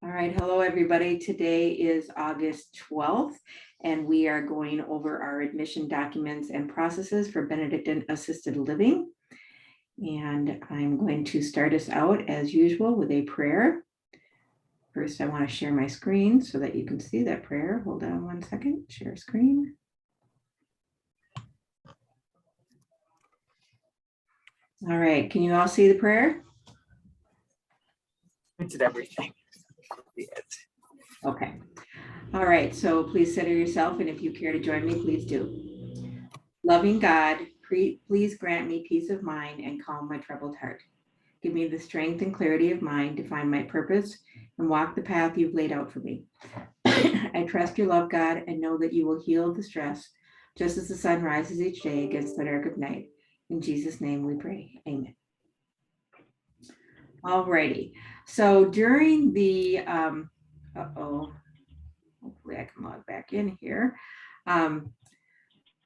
All right, hello everybody. Today is August 12th, and we are going over our admission documents and processes for Benedictine Assisted Living. And I'm going to start us out as usual with a prayer. First, I want to share my screen so that you can see that prayer. Hold on one second, share screen. All right, can you all see the prayer? I did everything. Okay. All right, so please center yourself, and if you care to join me, please do. Loving God, please grant me peace of mind and calm my troubled heart. Give me the strength and clarity of mind to find my purpose and walk the path you've laid out for me. I trust your love, God, and know that you will heal the stress just as the sun rises each day against the dark of night. In Jesus' name we pray. Amen. All righty. So during the, hopefully I can log back in here.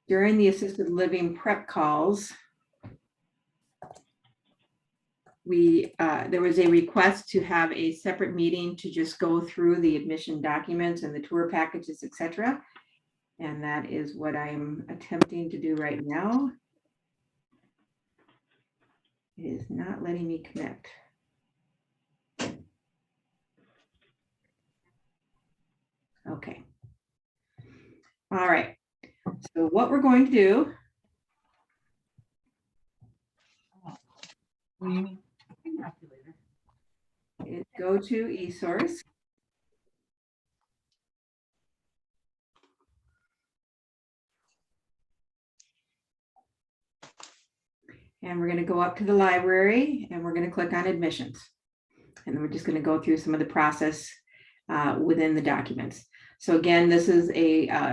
During the assisted living prep calls, there was a request to have a separate meeting to just go through the admission documents and the tour packages, etc. And that is what I'm attempting to do right now. It is not letting me connect. Okay. All right. So what we're going to do is go to eSource. And we're going to go up to the library and we're going to click on admissions. And then we're just going to go through some of the process within the documents. So again, this is a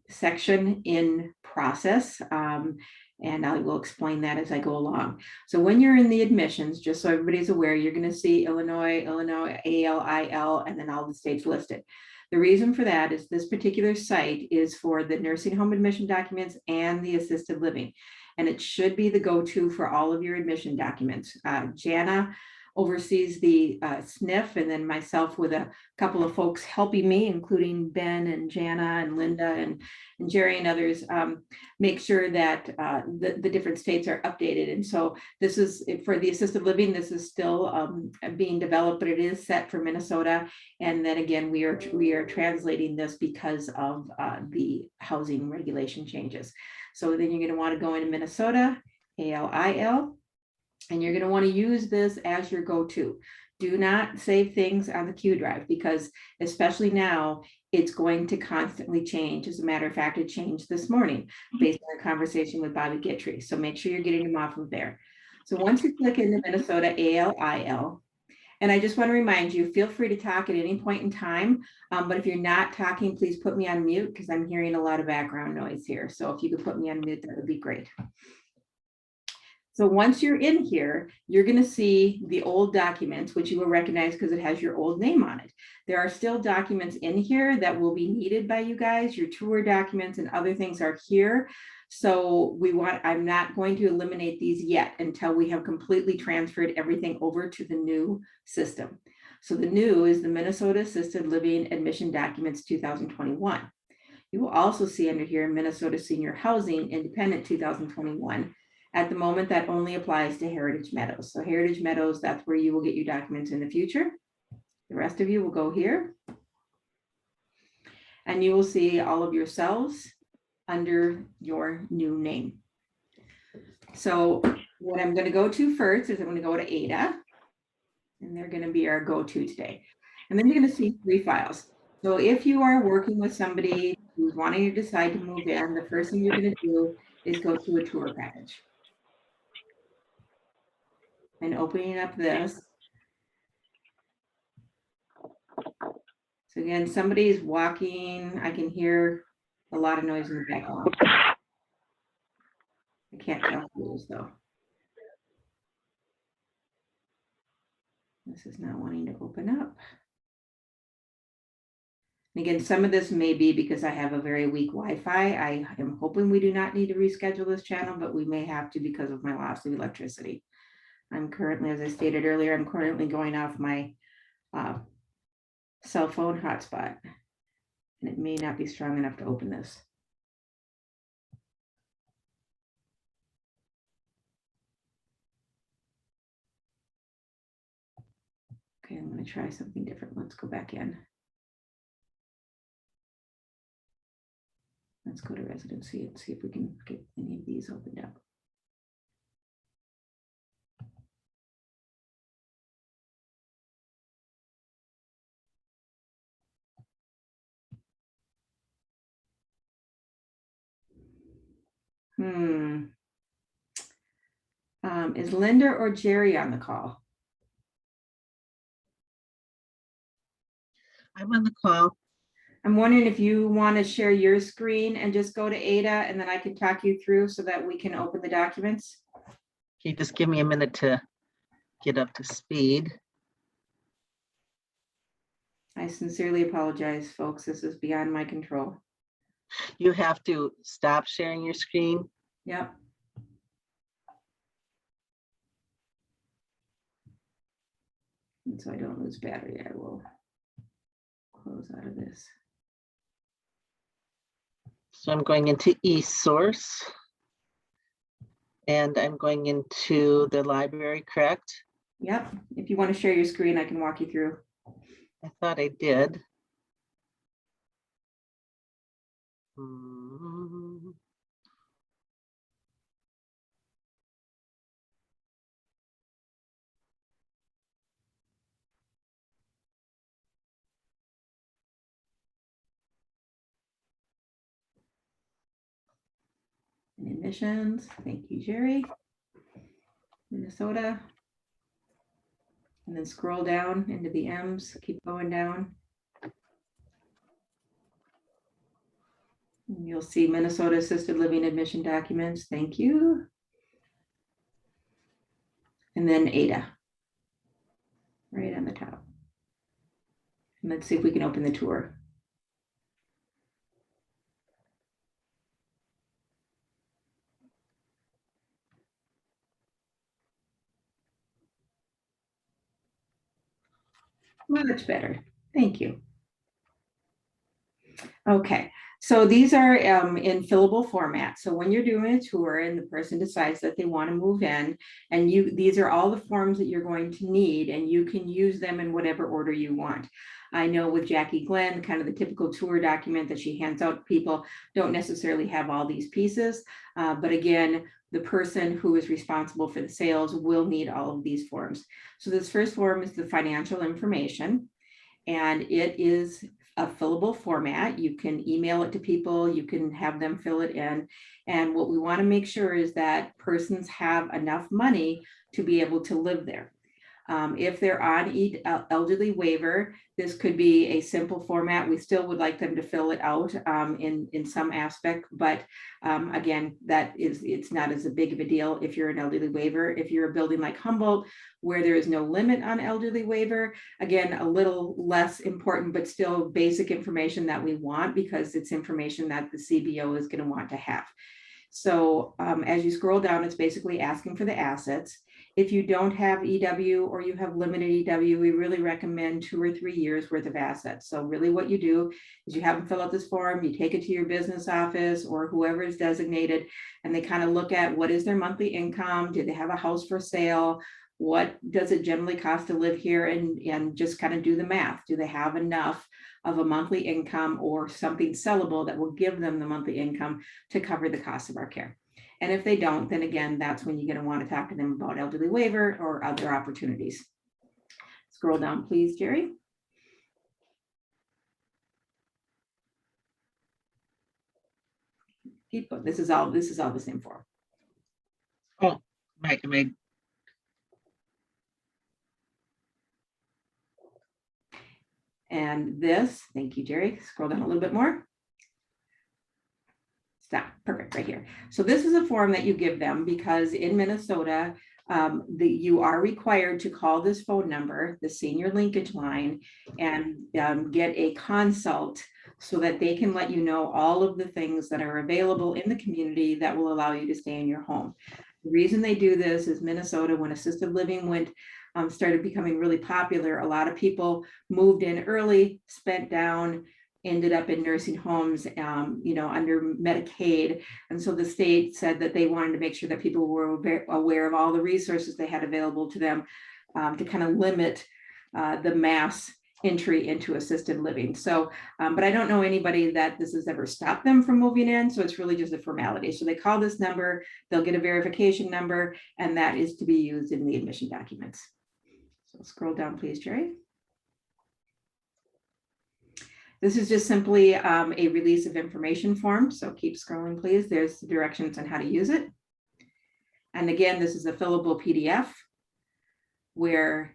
section in process, and I will explain that as I go along. So when you're in the admissions, just so everybody's aware, you're going to see Illinois, ALIL, and then all the states listed. The reason for that is this particular site is for the nursing home admission documents and the assisted living. And it should be the go-to for all of your admission documents. Jana oversees the SNF, and then myself with a couple of folks helping me, including Ben and Jana and Linda and Jerry and others, make sure that the different states are updated. And so this is for the assisted living, this is still being developed, but it is set for Minnesota. And then again, we are translating this because of the housing regulation changes. So then you're going to want to go into Minnesota, ALIL, and you're going to want to use this as your go-to. Do not save things on the Q drive, because especially now, it's going to constantly change. As a matter of fact, it changed this morning based on a conversation with Bobby Guitry. So make sure you're getting them off of there. So once you click into Minnesota ALIL, and I just want to remind you, feel free to talk at any point in time. But if you're not talking, please put me on mute because I'm hearing a lot of background noise here. So if you could put me on mute, that would be great. So once you're in here, you're going to see the old documents, which you will recognize because it has your old name on it. There are still documents in here that will be needed by you guys. Your tour documents and other things are here. So I'm not going to eliminate these yet until we have completely transferred everything over to the new system. So the new is the Minnesota Assisted Living Admission Documents 2021. You will also see under here Minnesota Senior Housing Independent 2021. At the moment, that only applies to Heritage Meadows. So Heritage Meadows, that's where you will get your documents in the future. The rest of you will go here. And you will see all of yourselves under your new name. So what I'm going to go to first is I'm going to go to Ada. And they're going to be our go-to today. And then you're going to see 3 files. So if you are working with somebody who's wanting to decide to move in, the first thing you're going to do is go to a tour package. And opening up this. So again, somebody's walking. I can hear a lot of noise in the background. I can't tell who it is though. This is not wanting to open up. And again, some of this may be because I have a very weak Wi-Fi. I am hoping we do not need to reschedule this channel, but we may have to because of my loss of electricity. I'm currently, as I stated earlier, I'm currently going off my cell phone hotspot. And it may not be strong enough to open this. Okay, I'm going to try something different. Let's go back in. Let's go to residency and see if we can get any of these opened up. Is Linda or Jerry on the call? I'm on the call. I'm wondering if you want to share your screen and just go to Ada, and then I can talk you through so that we can open the documents. Can you just give me a minute to get up to speed? I sincerely apologize, folks. This is beyond my control. You have to stop sharing your screen. Yep. And so I don't lose battery, I will close out of this. So I'm going into eSource. And I'm going into the library, correct? Yep. If you want to share your screen, I can walk you through. I thought I did. And admissions, thank you, Jerry. Minnesota. And then scroll down into the M's, keep going down. And you'll see Minnesota Assisted Living Admission Documents, thank you. And then Ada, right on the top. And let's see if we can open the tour. Much better. Thank you. Okay, so these are in fillable format. So when you're doing a tour and the person decides that they want to move in, and these are all the forms that you're going to need, and you can use them in whatever order you want. I know with Jackie Glenn, kind of the typical tour document that she hands out to people don't necessarily have all these pieces. But again, the person who is responsible for the sales will need all of these forms. So this first form is the financial information, and it is a fillable format. You can email it to people, you can have them fill it in. And what we want to make sure is that persons have enough money to be able to live there. If they're on elderly waiver, this could be a simple format. We still would like them to fill it out in some aspect, but again, it's not as big of a deal if you're an elderly waiver. If you're a building like Humboldt, where there is no limit on elderly waiver, again, a little less important, but still basic information that we want, because it's information that the CBO is going to want to have. So as you scroll down, it's basically asking for the assets. If you don't have EW or you have limited EW, we really recommend 2 or 3 years worth of assets. So really what you do is you have them fill out this form, you take it to your business office or whoever is designated, and they kind of look at what is their monthly income, do they have a house for sale, what does it generally cost to live here, and just kind of do the math. Do they have enough of a monthly income or something sellable that will give them the monthly income to cover the cost of our care? And if they don't, then again, that's when you're going to want to talk to them about elderly waiver or other opportunities. Scroll down, please, Jerry. Keep going. This is all the same form. Oh, right. And this, thank you, Jerry. Scroll down a little bit more. Stop, perfect, right here. So this is a form that you give them because in Minnesota, you are required to call this phone number, the senior linkage line, and get a consult so that they can let you know all of the things that are available in the community that will allow you to stay in your home. The reason they do this is Minnesota, when assisted living started becoming really popular, a lot of people moved in early, spent down, ended up in nursing homes, under Medicaid. And so the state said that they wanted to make sure that people were aware of all the resources they had available to them, to kind of limit the mass entry into assisted living. So, but I don't know anybody that this has ever stopped them from moving in. So it's really just a formality. So they call this number, they'll get a verification number, and that is to be used in the admission documents. So scroll down, please, Jerry. This is just simply a release of information form. So keep scrolling, please. There's the directions on how to use it. And again, this is a fillable PDF where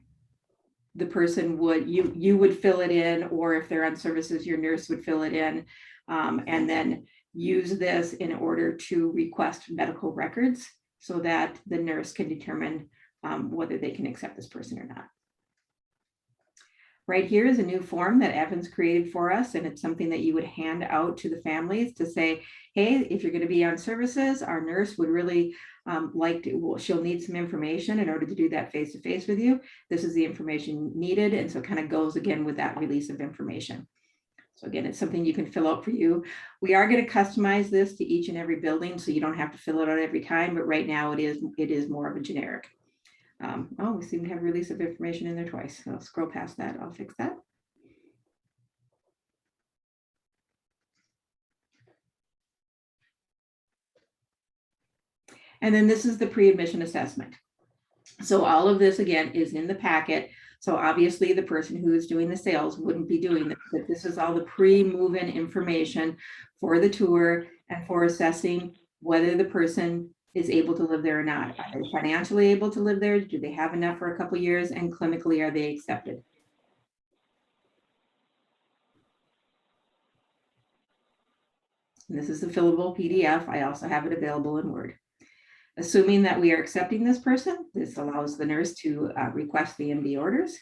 the person you would fill it in, or if they're on services, your nurse would fill it in, and then use this in order to request medical records so that the nurse can determine whether they can accept this person or not. Right here is a new form that Evans created for us, and it's something that you would hand out to the families to say, hey, if you're going to be on services, our nurse would really she'll need some information in order to do that face-to-face with you. This is the information needed, and so it kind of goes again with that release of information. So again, it's something you can fill out for you. We are going to customize this to each and every building, so you don't have to fill it out every time, but right now it is more of a generic. We seem to have release of information in there twice. So I'll scroll past that. I'll fix that. And then this is the pre-admission assessment. So all of this again is in the packet. So obviously the person who is doing the sales wouldn't be doing this, but this is all the pre-move-in information for the tour and for assessing whether the person is able to live there or not. Are they financially able to live there? Do they have enough for a couple of years? And clinically, are they accepted? And this is a fillable PDF. I also have it available in Word. Assuming that we are accepting this person, this allows the nurse to request the MD orders.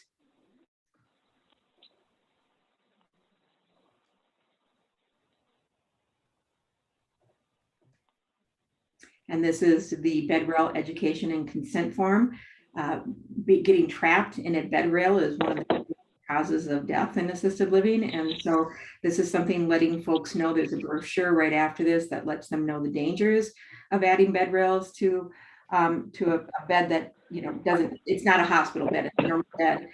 And this is the bed rail education and consent form. Getting trapped in a bed rail is one of the causes of death in assisted living. And so this is something letting folks know. There's a brochure right after this that lets them know the dangers of adding bed rails to a bed that, it's not a hospital bed, it's a normal bed.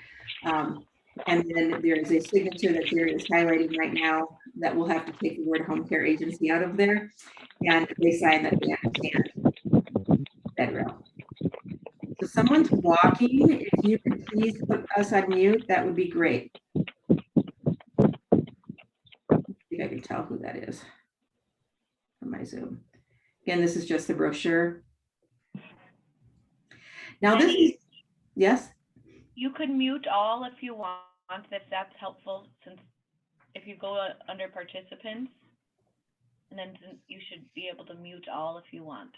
And then there is a signature that Jerry is highlighting right now that will have to take the word home care agency out of there. And they sign that they understand bed rail. So someone's walking. If you could please put us on mute, that would be great. I think I can tell who that is from my Zoom. Again, this is just the brochure. Now this is, yes? You could mute all if you want, if that's helpful, since if you go under participants, and then you should be able to mute all if you want.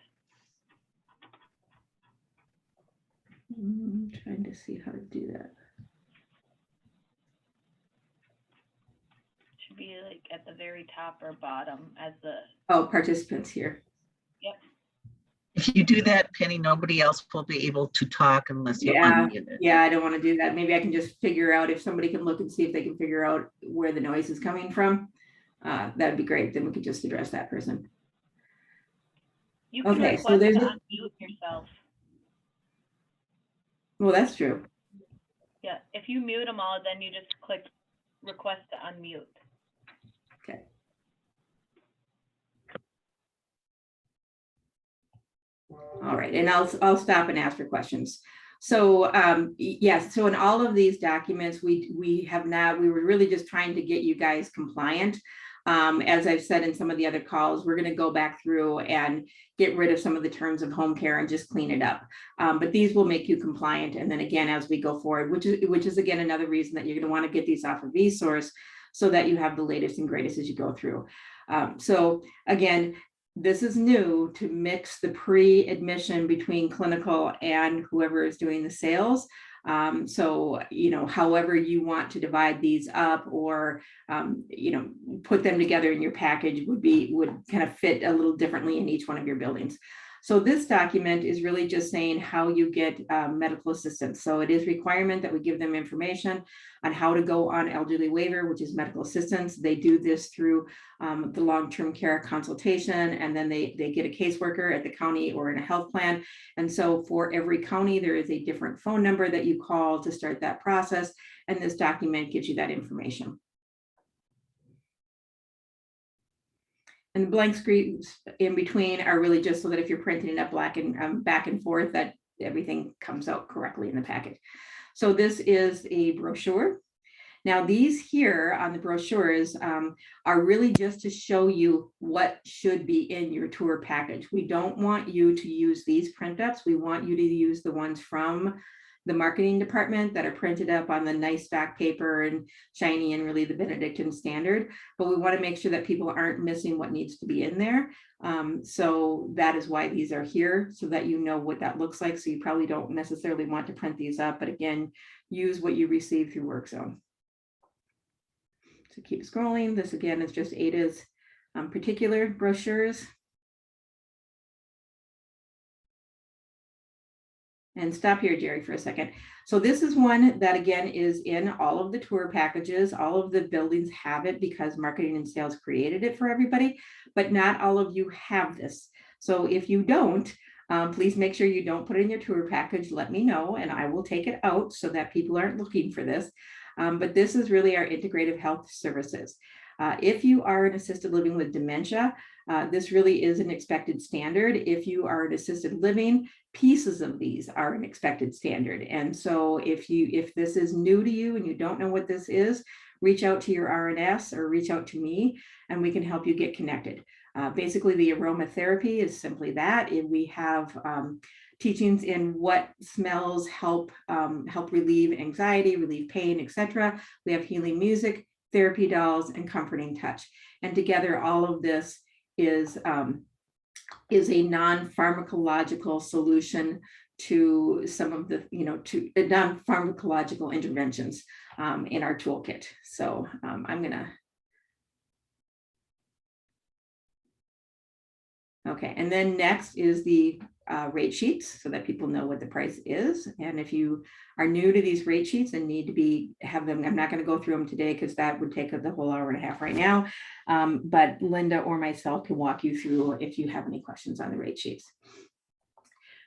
I'm trying to see how to do that. Should be like at the very top or bottom as the... Oh, participants here. Yep. If you do that, Penny, nobody else will be able to talk unless you're unmuted. Yeah, I don't want to do that. Maybe I can just figure out if somebody can look and see if they can figure out where the noise is coming from. That'd be great. Then we could just address that person. You can request to unmute yourself. Well, that's true. Yeah, if you mute them all, then you just click request to unmute. Okay. All right, and I'll stop and ask for questions. So yes, so in all of these documents, we were really just trying to get you guys compliant. As I've said in some of the other calls, we're going to go back through and get rid of some of the terms of home care and just clean it up. But these will make you compliant. And then again, as we go forward, which is again, another reason that you're going to want to get these off of eSource so that you have the latest and greatest as you go through. So again, this is new to mix the pre-admission between clinical and whoever is doing the sales. So, however you want to divide these up or, put them together in your package would kind of fit a little differently in each one of your buildings. So this document is really just saying how you get medical assistance. So it is requirement that we give them information on how to go on elderly waiver, which is medical assistance. They do this through the long-term care consultation, and then they get a caseworker at the county or in a health plan. And so for every county, there is a different phone number that you call to start that process. And this document gives you that information. And the blank screens in between are really just so that if you're printing it up back and forth, that everything comes out correctly in the packet. So this is a brochure. Now these here on the brochures are really just to show you what should be in your tour package. We don't want you to use these print ups. We want you to use the ones from the marketing department that are printed up on the nice stock paper and shiny and really the Benedictine standard. But we want to make sure that people aren't missing what needs to be in there. So that is why these are here, so that you know what that looks like. So you probably don't necessarily want to print these up, but again, use what you receive through WorkZone. So keep scrolling. This again is just Ada's particular brochures. And stop here, Jerry, for a second. So this is one that again is in all of the tour packages. All of the buildings have it because marketing and sales created it for everybody, but not all of you have this. So if you don't, please make sure you don't put it in your tour package. Let me know and I will take it out so that people aren't looking for this. But this is really our integrative health services. If you are an assisted living with dementia, this really is an expected standard. If you are an assisted living, pieces of these are an expected standard. And so if this is new to you and you don't know what this is, reach out to your RNS or reach out to me and we can help you get connected. Basically, the aromatherapy is simply that. And we have teachings in what smells help relieve anxiety, relieve pain, etc. We have healing music, therapy dolls, and comforting touch. And together, all of this is a non-pharmacological solution to some of the, to non-pharmacological interventions in our toolkit. So I'm gonna. Okay, and then next is the rate sheets so that people know what the price is. And if you are new to these rate sheets and need to have them, I'm not going to go through them today because that would take the whole hour and a half right now. But Linda or myself can walk you through if you have any questions on the rate sheets.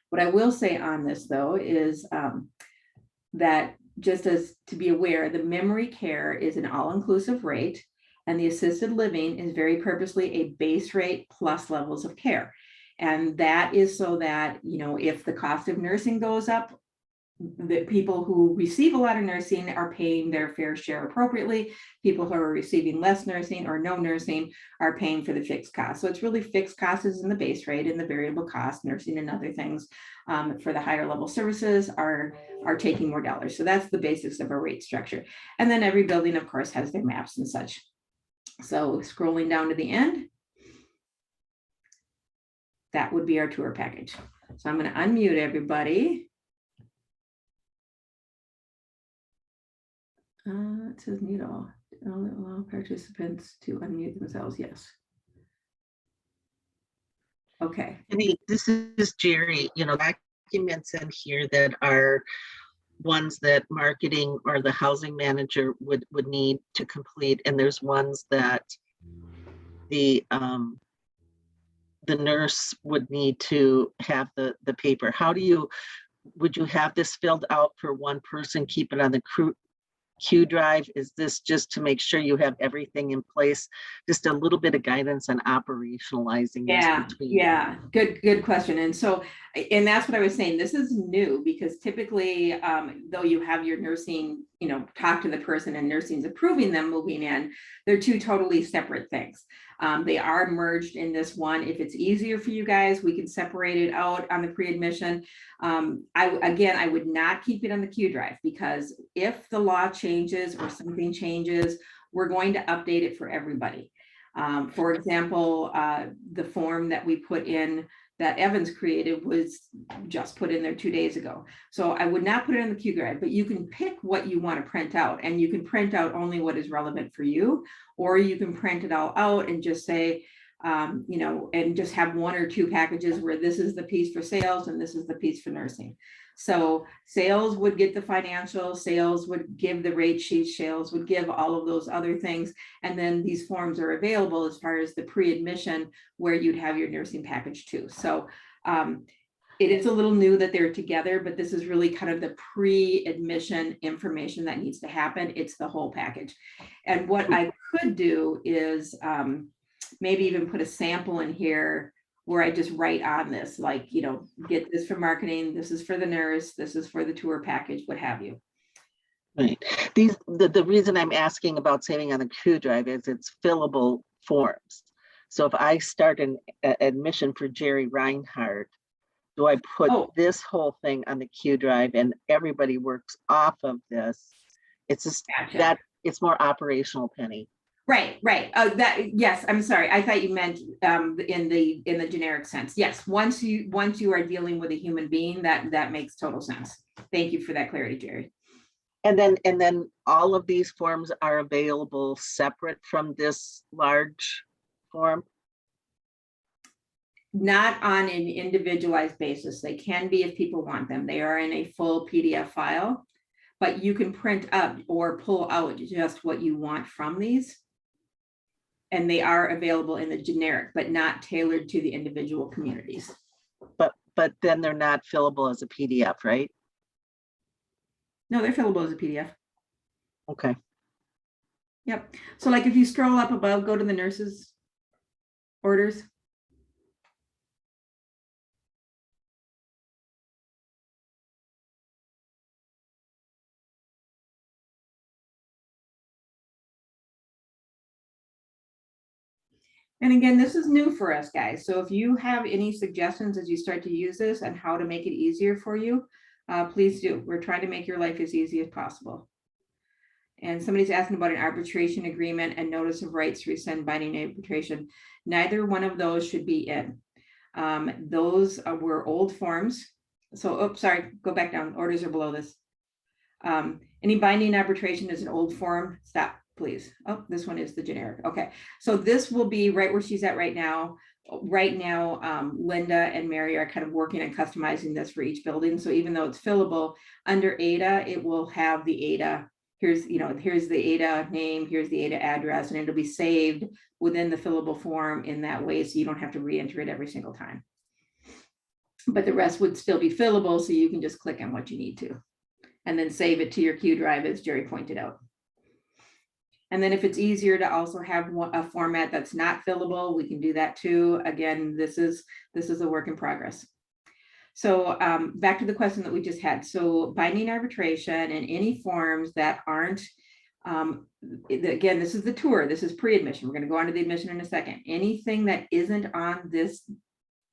What I will say on this though is that just as to be aware, the memory care is an all-inclusive rate. And the assisted living is very purposely a base rate plus levels of care. And that is so that, if the cost of nursing goes up, the people who receive a lot of nursing are paying their fair share appropriately. People who are receiving less nursing or no nursing are paying for the fixed cost. So it's really fixed costs is in the base rate, and the variable cost, nursing and other things for the higher level services are taking more dollars. So that's the basics of our rate structure. And then every building, of course, has their maps and such. So scrolling down to the end, that would be our tour package. So I'm going to unmute everybody. It says mute all. Allow participants to unmute themselves. Yes. Okay. This is Jerry. Documents in here that are ones that marketing or the housing manager would need to complete, and there's ones that the nurse would need to have the paper. Would you have this filled out for one person, keep it on the Q drive? Is this just to make sure you have everything in place? Just a little bit of guidance on operationalizing this between. Yeah, good question. And so, and that's what I was saying, this is new because typically, though you have your nursing, talk to the person and nursing's approving them moving in, they're two totally separate things. They are merged in this one. If it's easier for you guys, we can separate it out on the pre-admission. I would not keep it on the Q drive because if the law changes or something changes, we're going to update it for everybody. For example, the form that we put in that Evans created was just put in there 2 days ago. So I would not put it in the Q drive, but you can pick what you want to print out, and you can print out only what is relevant for you, or you can print it all out and just say, you know, and just have one or two packages where this is the piece for sales and this is the piece for nursing. So sales would get the financial, sales would give the rate sheet, sales would give all of those other things. And then these forms are available as far as the pre-admission where you'd have your nursing package too. So it is a little new that they're together, but this is really kind of the pre-admission information that needs to happen. It's the whole package. And what I could do is maybe even put a sample in here where I just write on this, like, you know, get this for marketing, this is for the nurse, this is for the tour package, what have you. Right. The reason I'm asking about saving on the Q drive is it's fillable forms. So if I start an admission for Jerry Reinhardt, do I put this whole thing on the Q drive and everybody works off of this? It's just that it's more operational, Penny. Right. Yes, I'm sorry. I thought you meant in the generic sense. Yes, once you are dealing with a human being, that makes total sense. Thank you for that clarity, Jerry. And then all of these forms are available separate from this large form? Not on an individualized basis. They can be if people want them. They are in a full PDF file, but you can print up or pull out just what you want from these. And they are available in the generic, but not tailored to the individual communities. But then they're not fillable as a PDF, right? No, they're fillable as a PDF. Okay. Yep. So like if you scroll up above, go to the nurses orders. And again, this is new for us, guys. So if you have any suggestions as you start to use this and how to make it easier for you, please do. We're trying to make your life as easy as possible. And somebody's asking about an arbitration agreement and notice of rights to rescind binding arbitration. Neither one of those should be in. Those were old forms. So, oops, sorry, go back down. Orders are below this. Any binding arbitration is an old form. Stop, please. Oh, this one is the generic. Okay, so this will be right where she's at right now. Right now, Linda and Mary are kind of working on customizing this for each building. So even though it's fillable under ADA, it will have the ADA. Here's the ADA name, here's the ADA address, and it'll be saved within the fillable form in that way, so you don't have to re-enter it every single time. But the rest would still be fillable, so you can just click on what you need to, and then save it to your Q drive, as Jerry pointed out. And then if it's easier to also have a format that's not fillable, we can do that too. Again, this is a work in progress. So back to the question that we just had. So binding arbitration and any forms that aren't, again, this is the tour, this is pre-admission. We're going to go on to the admission in a second. Anything that isn't on this,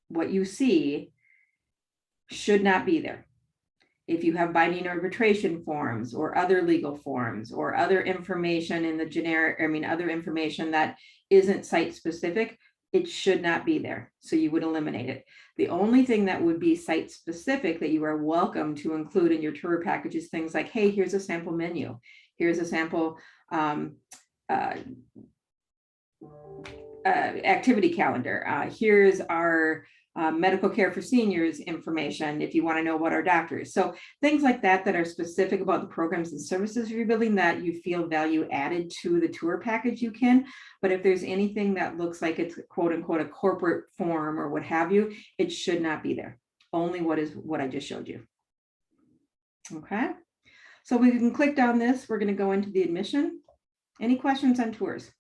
what you see, should not be there. If you have binding arbitration forms or other legal forms or other information in the generic, other information that isn't site specific, it should not be there. So you would eliminate it. The only thing that would be site specific that you are welcome to include in your tour package is things like, hey, here's a sample menu. Here's a sample activity calendar. Here's our medical care for seniors information if you want to know about our doctors. So things like that are specific about the programs and services you're building that you feel value added to the tour package, you can. But if there's anything that looks like it's quote unquote a corporate form or what have you, it should not be there. Only what I just showed you. Okay, so we can click on this. We're going to go into the admission. Any questions on tours?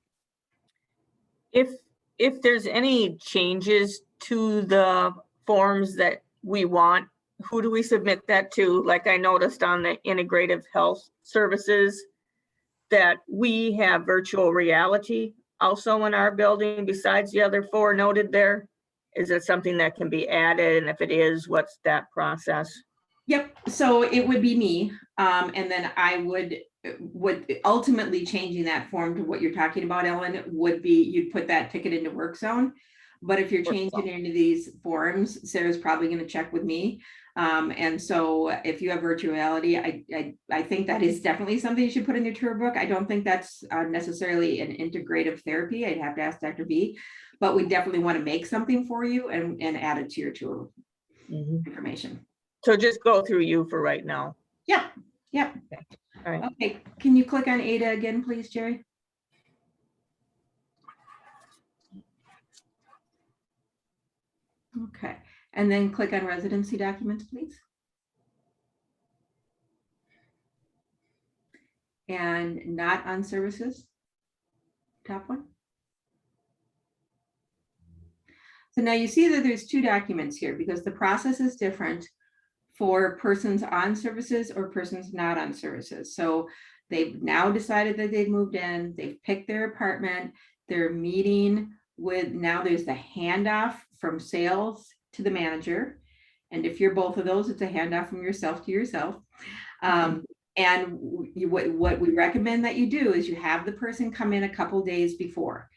If there's any changes to the forms that we want, who do we submit that to? Like I noticed on the integrative health services that we have virtual reality also in our building besides the other four noted there. Is it something that can be added? And if it is, what's that process? Yep, so it would be me. And then I would ultimately changing that form to what you're talking about, Ellen, would be you'd put that ticket into work zone. But if you're changing into these forms, Sarah's probably going to check with me. And so if you have virtual reality, I think that is definitely something you should put in your tour book. I don't think that's necessarily an integrative therapy. I'd have to ask Dr. B. but we definitely want to make something for you and add it to your tour Mhm. information. So just go through you for right now. Yeah, yeah. All right. Okay, can you click on Ada again, please, Jerry? Okay, and then click on residency documents, please. And not on services, top one. So now you see that there's two documents here because the process is different for persons on services or persons not on services. So they've now decided that they've moved in, they've picked their apartment, they're meeting with, now there's the handoff from sales to the manager. And if you're both of those, it's a handoff from yourself to yourself. And what we recommend that you do is you have the person come in a couple days before.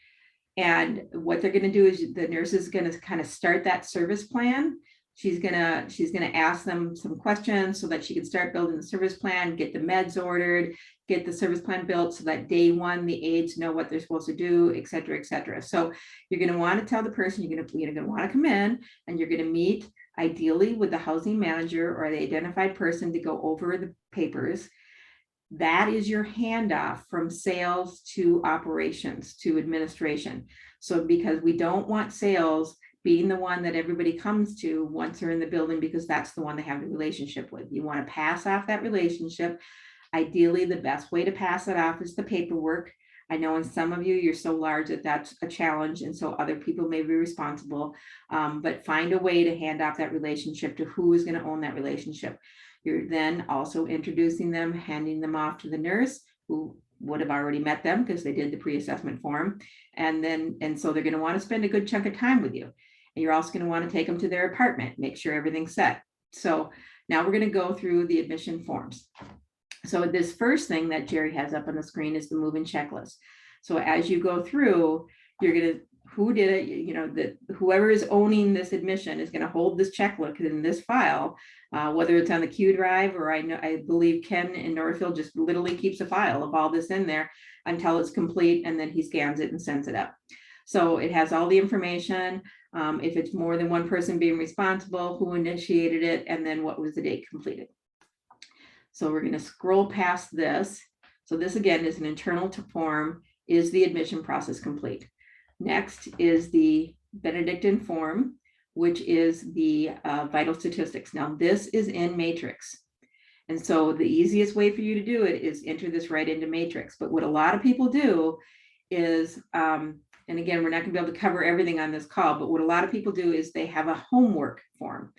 And what they're going to do is the nurse is going to kind of start that service plan. She's gonna ask them some questions so that she can start building the service plan, get the meds ordered, get the service plan built so that day one, the aides know what they're supposed to do, et cetera, et cetera. So you're going to want to tell the person you're going to want to come in and you're going to meet ideally with the housing manager or the identified person to go over the papers. That is your handoff from sales to operations to administration. So because we don't want sales being the one that everybody comes to once they're in the building, because that's the one they have the relationship with. You want to pass off that relationship. Ideally, the best way to pass it off is the paperwork. I know in some of you, you're so large that that's a challenge, and so other people may be responsible, but find a way to hand off that relationship to who is going to own that relationship. You're then also introducing them, handing them off to the nurse who would have already met them because they did the pre-assessment form. And so they're going to want to spend a good chunk of time with you. And you're also going to want to take them to their apartment, make sure everything's set. So now we're going to go through the admission forms. So this first thing that Jerry has up on the screen is the move-in checklist. So as you go through, you're going to, who did it, you know, that whoever is owning this admission is going to hold this checklist in this file, whether it's on the Q drive or I believe Ken in Northfield just literally keeps a file of all this in there until it's complete, and then he scans it and sends it up. So it has all the information. If it's more than one person being responsible, who initiated it, and then what was the date completed. So we're going to scroll past this. So this again is an internal form. Is the admission process complete? Next is the Benedictine form, which is the vital statistics. Now this is in Matrix. And so the easiest way for you to do it is enter this right into Matrix. But what a lot of people do is, and again, we're not going to be able to cover everything on this call, but what a lot of people do is they have a homework form.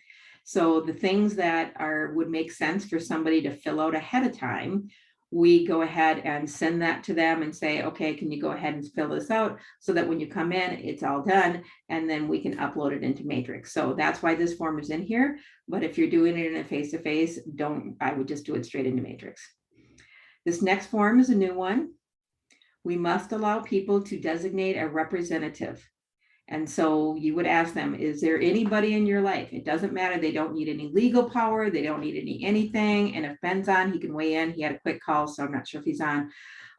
So the things that would make sense for somebody to fill out ahead of time, we go ahead and send that to them and say, okay, can you go ahead and fill this out so that when you come in, it's all done, and then we can upload it into Matrix. So that's why this form is in here. But if you're doing it in a face-to-face, I would just do it straight into Matrix. This next form is a new one. We must allow people to designate a representative. And so you would ask them, is there anybody in your life? It doesn't matter. They don't need any legal power. They don't need anything. And if Ben's on, he can weigh in. He had a quick call, so I'm not sure if he's on.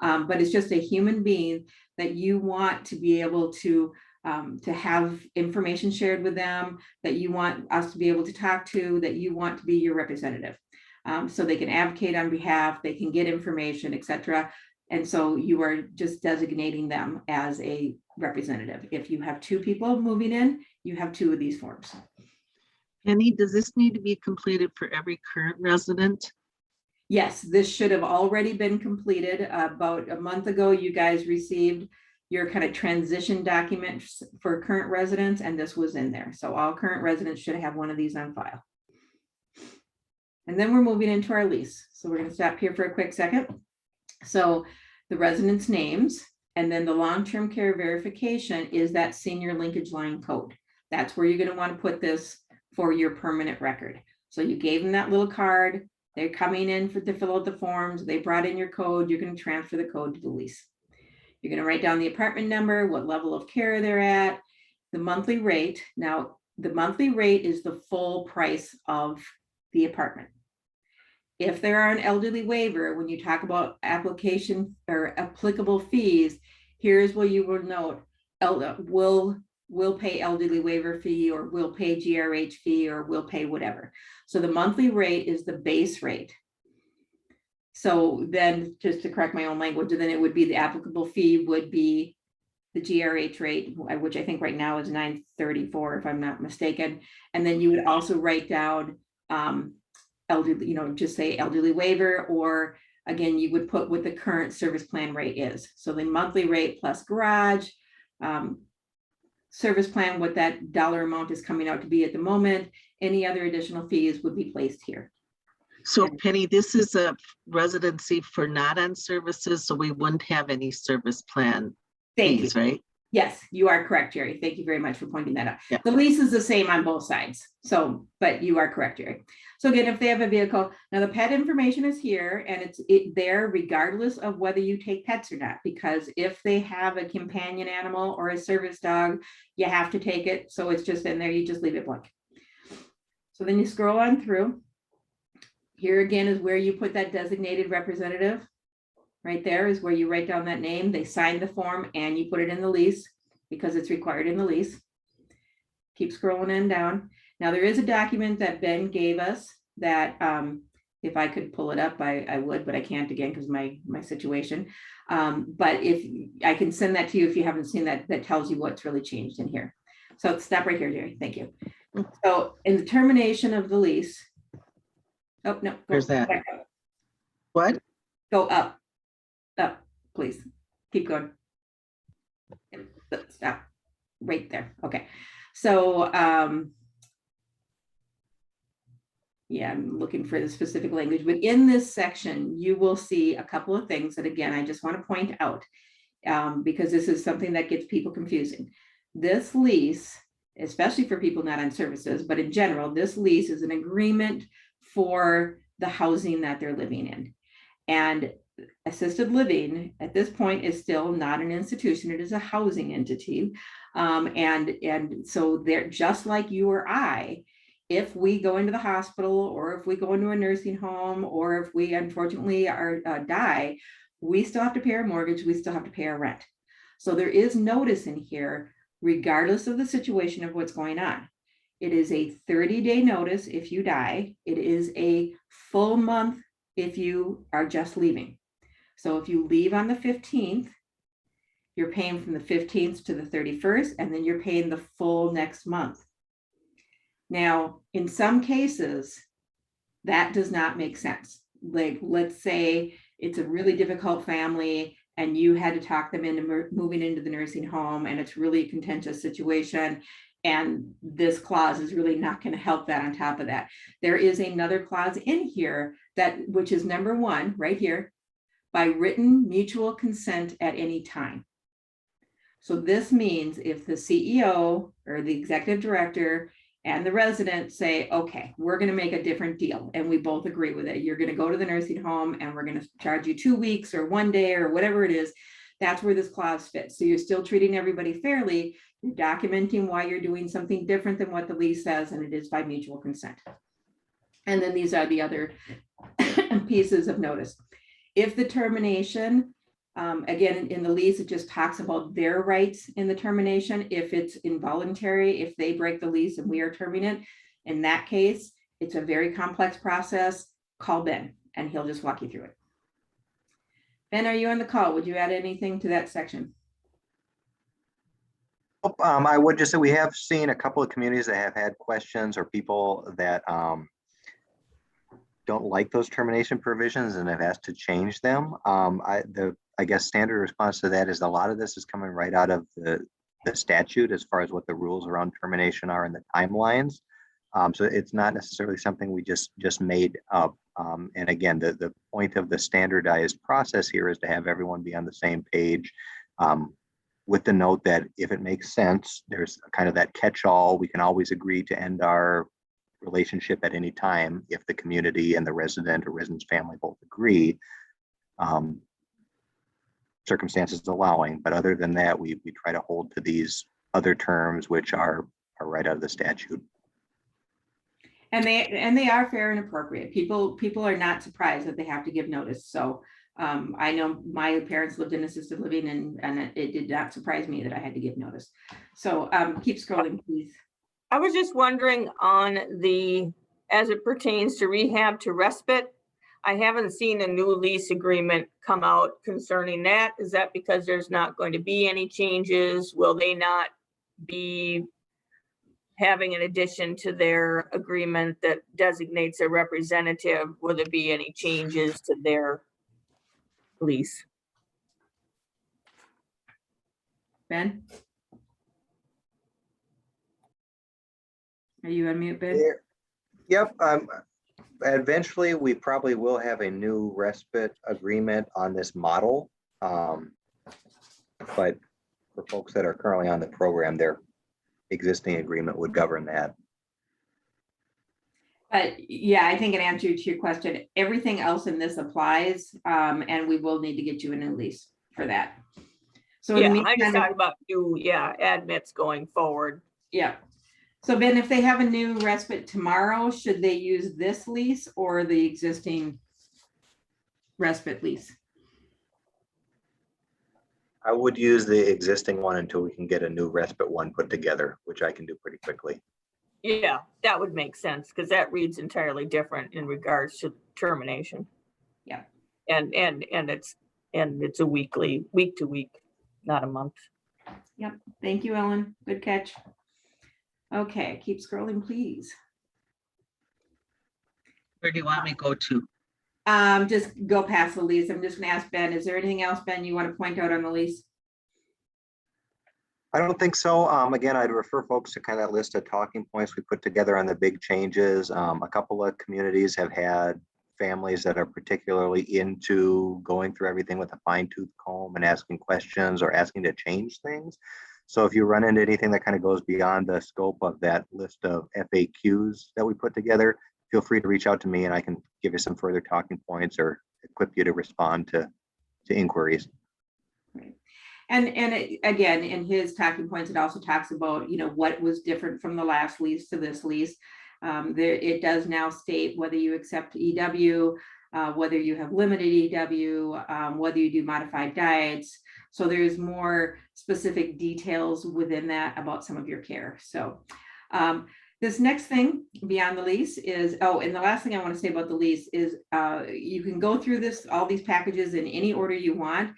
But it's just a human being that you want to be able to have information shared with them, that you want us to be able to talk to, that you want to be your representative. So they can advocate on behalf, they can get information, etc. And so you are just designating them as a representative. If you have two people moving in, you have two of these forms. Penny, does this need to be completed for every current resident? Yes, this should have already been completed. About a month ago, you guys received your kind of transition documents for current residents, and this was in there. So all current residents should have one of these on file. And then we're moving into our lease. So we're going to stop here for a quick second. So the residents' names, and then the long-term care verification is that senior linkage line code. That's where you're going to want to put this for your permanent record. So you gave them that little card. They're coming in to fill out the forms. They brought in your code. You're going to transfer the code to the lease. You're going to write down the apartment number, what level of care they're at, the monthly rate. Now, the monthly rate is the full price of the apartment. If there are an elderly waiver, when you talk about application or applicable fees, here's where you will note, will will pay elderly waiver fee, or will pay GRH fee, or will pay whatever. So the monthly rate is the base rate. So then, just to correct my own language, then it would be the applicable fee would be the GRH rate, which I think right now is $934, if I'm not mistaken. And then you would also write down elderly, just say elderly waiver, or again, you would put what the current service plan rate is. So the monthly rate plus garage, service plan, what that dollar amount is coming out to be at the moment. Any other additional fees would be placed here. So Penny, this is a residency for not on services, so we wouldn't have any service plan Thank you. fees, right? Yes, you are correct, Jerry. Thank you very much for pointing that out. Yeah. The lease is the same on both sides. So, but you are correct, Jerry. So again, if they have a vehicle, now the pet information is here, and it's there regardless of whether you take pets or not, because if they have a companion animal or a service dog, you have to take it. So it's just in there, you just leave it blank. So then you scroll on through. Here again is where you put that designated representative. Right there is where you write down that name. They sign the form and you put it in the lease because it's required in the lease. Keep scrolling in down. Now there is a document that Ben gave us that if I could pull it up, I would, but I can't again because my situation. But if I can send that to you if you haven't seen that, that tells you what's really changed in here. So stop right here, Jerry. Thank you. So in the termination of the lease. Oh, no. Where's that? What? Go up, please. Keep going. Stop right there. Okay. So, yeah, I'm looking for the specific language, but in this section, you will see a couple of things that, again, I just want to point out because this is something that gets people confusing. This lease, especially for people not on services, but in general, this lease is an agreement for the housing that they're living in. And assisted living at this point is still not an institution, it is a housing entity. And so they're just like you or I, if we go into the hospital, or if we go into a nursing home, or if we unfortunately die, we still have to pay our mortgage, we still have to pay our rent. So there is notice in here, regardless of the situation of what's going on. It is a 30-day notice if you die. It is a full month if you are just leaving. So if you leave on the 15th, you're paying from the 15th to the 31st, and then you're paying the full next month. Now, in some cases, that does not make sense. Like, let's say it's a really difficult family and you had to talk them into moving into the nursing home, and it's really a contentious situation. And this clause is really not going to help that. On top of that, there is another clause in here which is number 1 right here, by written mutual consent at any time. So this means if the CEO or the executive director and the resident say, okay, we're going to make a different deal, and we both agree with it. You're going to go to the nursing home and we're going to charge you 2 weeks or 1 day or whatever it is. That's where this clause fits. So you're still treating everybody fairly. You're documenting why you're doing something different than what the lease says, and it is by mutual consent. And then these are the other pieces of notice. If the termination, again, in the lease, it just talks about their rights in the termination. If it's involuntary, if they break the lease and we are terminating, in that case, it's a very complex process. Call Ben and he'll just walk you through it. Ben, are you on the call? Would you add anything to that section? I would just say we have seen a couple of communities that have had questions, or people that don't like those termination provisions and have asked to change them. I guess standard response to that is a lot of this is coming right out of the statute as far as what the rules around termination are and the timelines. So it's not necessarily something we just made up. And again, the point of the standardized process here is to have everyone be on the same page, with the note that if it makes sense, there's kind of that catch-all. We can always agree to end our relationship at any time if the community and the resident or resident's family both agree, circumstances allowing. But other than that, we try to hold to these other terms, which are right out of the statute. And they are fair and appropriate. People are not surprised that they have to give notice. So I know my parents lived in assisted living and it did not surprise me that I had to give notice. So keep scrolling, please. I was just wondering on as it pertains to rehab to respite, I haven't seen a new lease agreement come out concerning that. Is that because there's not going to be any changes? Will they not be having an addition to their agreement that designates a representative? Will there be any changes to their lease? Ben? Are you on mute, Ben? Yep, eventually, we probably will have a new respite agreement on this model. But for folks that are currently on the program, their existing agreement would govern that. But yeah, I think in answer to your question, everything else in this applies, and we will need to get you a new lease for that. So in the Yeah, I just meantime, talked about new, admits going forward. yeah. So Ben, if they have a new respite tomorrow, should they use this lease or the existing respite lease? I would use the existing one until we can get a new respite one put together, which I can do pretty quickly. Yeah, that would make sense because that reads entirely different in regards to termination. Yeah. And it's a week to week, not a month. Yep. Thank you, Ellen. Good catch. Okay, keep scrolling, please. Where do you want me to go to? Just go past the lease. I'm just gonna ask Ben, is there anything else, Ben, you want to point out on the lease? I don't think so. Again, I'd refer folks to kind of that list of talking points we put together on the big changes. A couple of communities have had families that are particularly into going through everything with a fine tooth comb and asking questions or asking to change things. So if you run into anything that kind of goes beyond the scope of that list of FAQs that we put together, feel free to reach out to me and I can give you some further talking points or equip you to respond to inquiries. Right. And again, in his talking points, it also talks about, what was different from the last lease to this lease. It does now state whether you accept EW, whether you have limited EW, whether you do modified diets. So there's more specific details within that about some of your care. So this next thing beyond the lease is, and the last thing I want to say about the lease is you can go through all these packages in any order you want.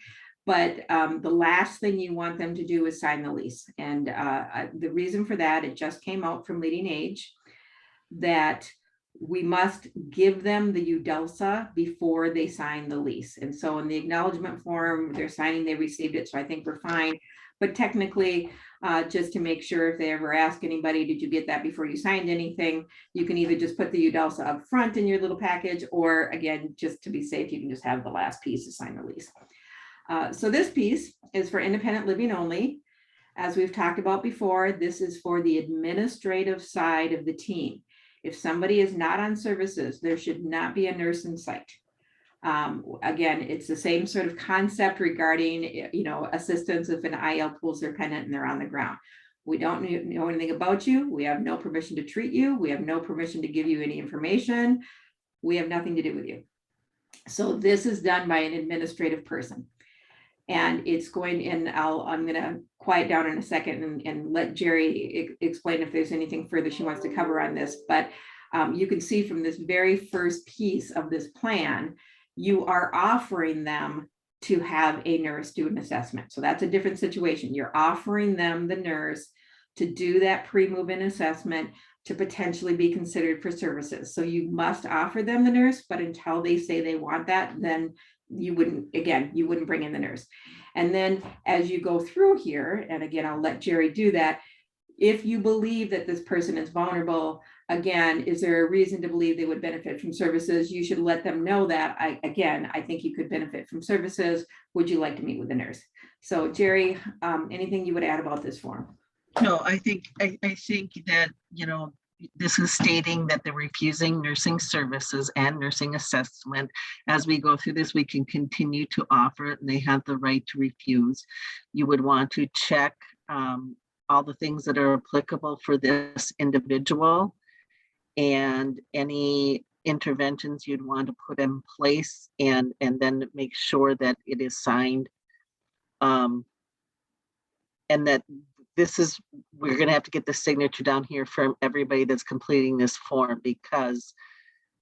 But the last thing you want them to do is sign the lease. And the reason for that, it just came out from Leading Age, that we must give them the UDELSA before they sign the lease. And so in the acknowledgement form, they're signing, they received it. So I think we're fine. But technically, just to make sure if they ever ask anybody, did you get that before you signed anything? You can either just put the UDELSA up front in your little package, or again, just to be safe, you can just have the last piece to sign the lease. So this piece is for independent living only. As we've talked about before, this is for the administrative side of the team. If somebody is not on services, there should not be a nurse in sight. Again, it's the same sort of concept regarding, assistance if an IL pulls their pennant and they're on the ground. We don't know anything about you. We have no permission to treat you. We have no permission to give you any information. We have nothing to do with you. So this is done by an administrative person. And it's going, and I'm going to quiet down in a second and let Jerry explain if there's anything further she wants to cover on this. But you can see from this very first piece of this plan, you are offering them to have a nurse do an assessment. So that's a different situation. You're offering them, the nurse, to do that pre-move-in assessment to potentially be considered for services. So you must offer them the nurse, but until they say they want that, then you wouldn't bring in the nurse. And then as you go through here, and again, I'll let Jerry do that. If you believe that this person is vulnerable, again, is there a reason to believe they would benefit from services? You should let them know that. I think you could benefit from services. Would you like to meet with the nurse? So Jerry, anything you would add about this form? No, I think that, this is stating that they're refusing nursing services and nursing assessment. As we go through this, we can continue to offer it and they have the right to refuse. You would want to check all the things that are applicable for this individual. and any interventions you'd want to put in place, and then make sure that it is signed. And that we're gonna have to get the signature down here from everybody that's completing this form, because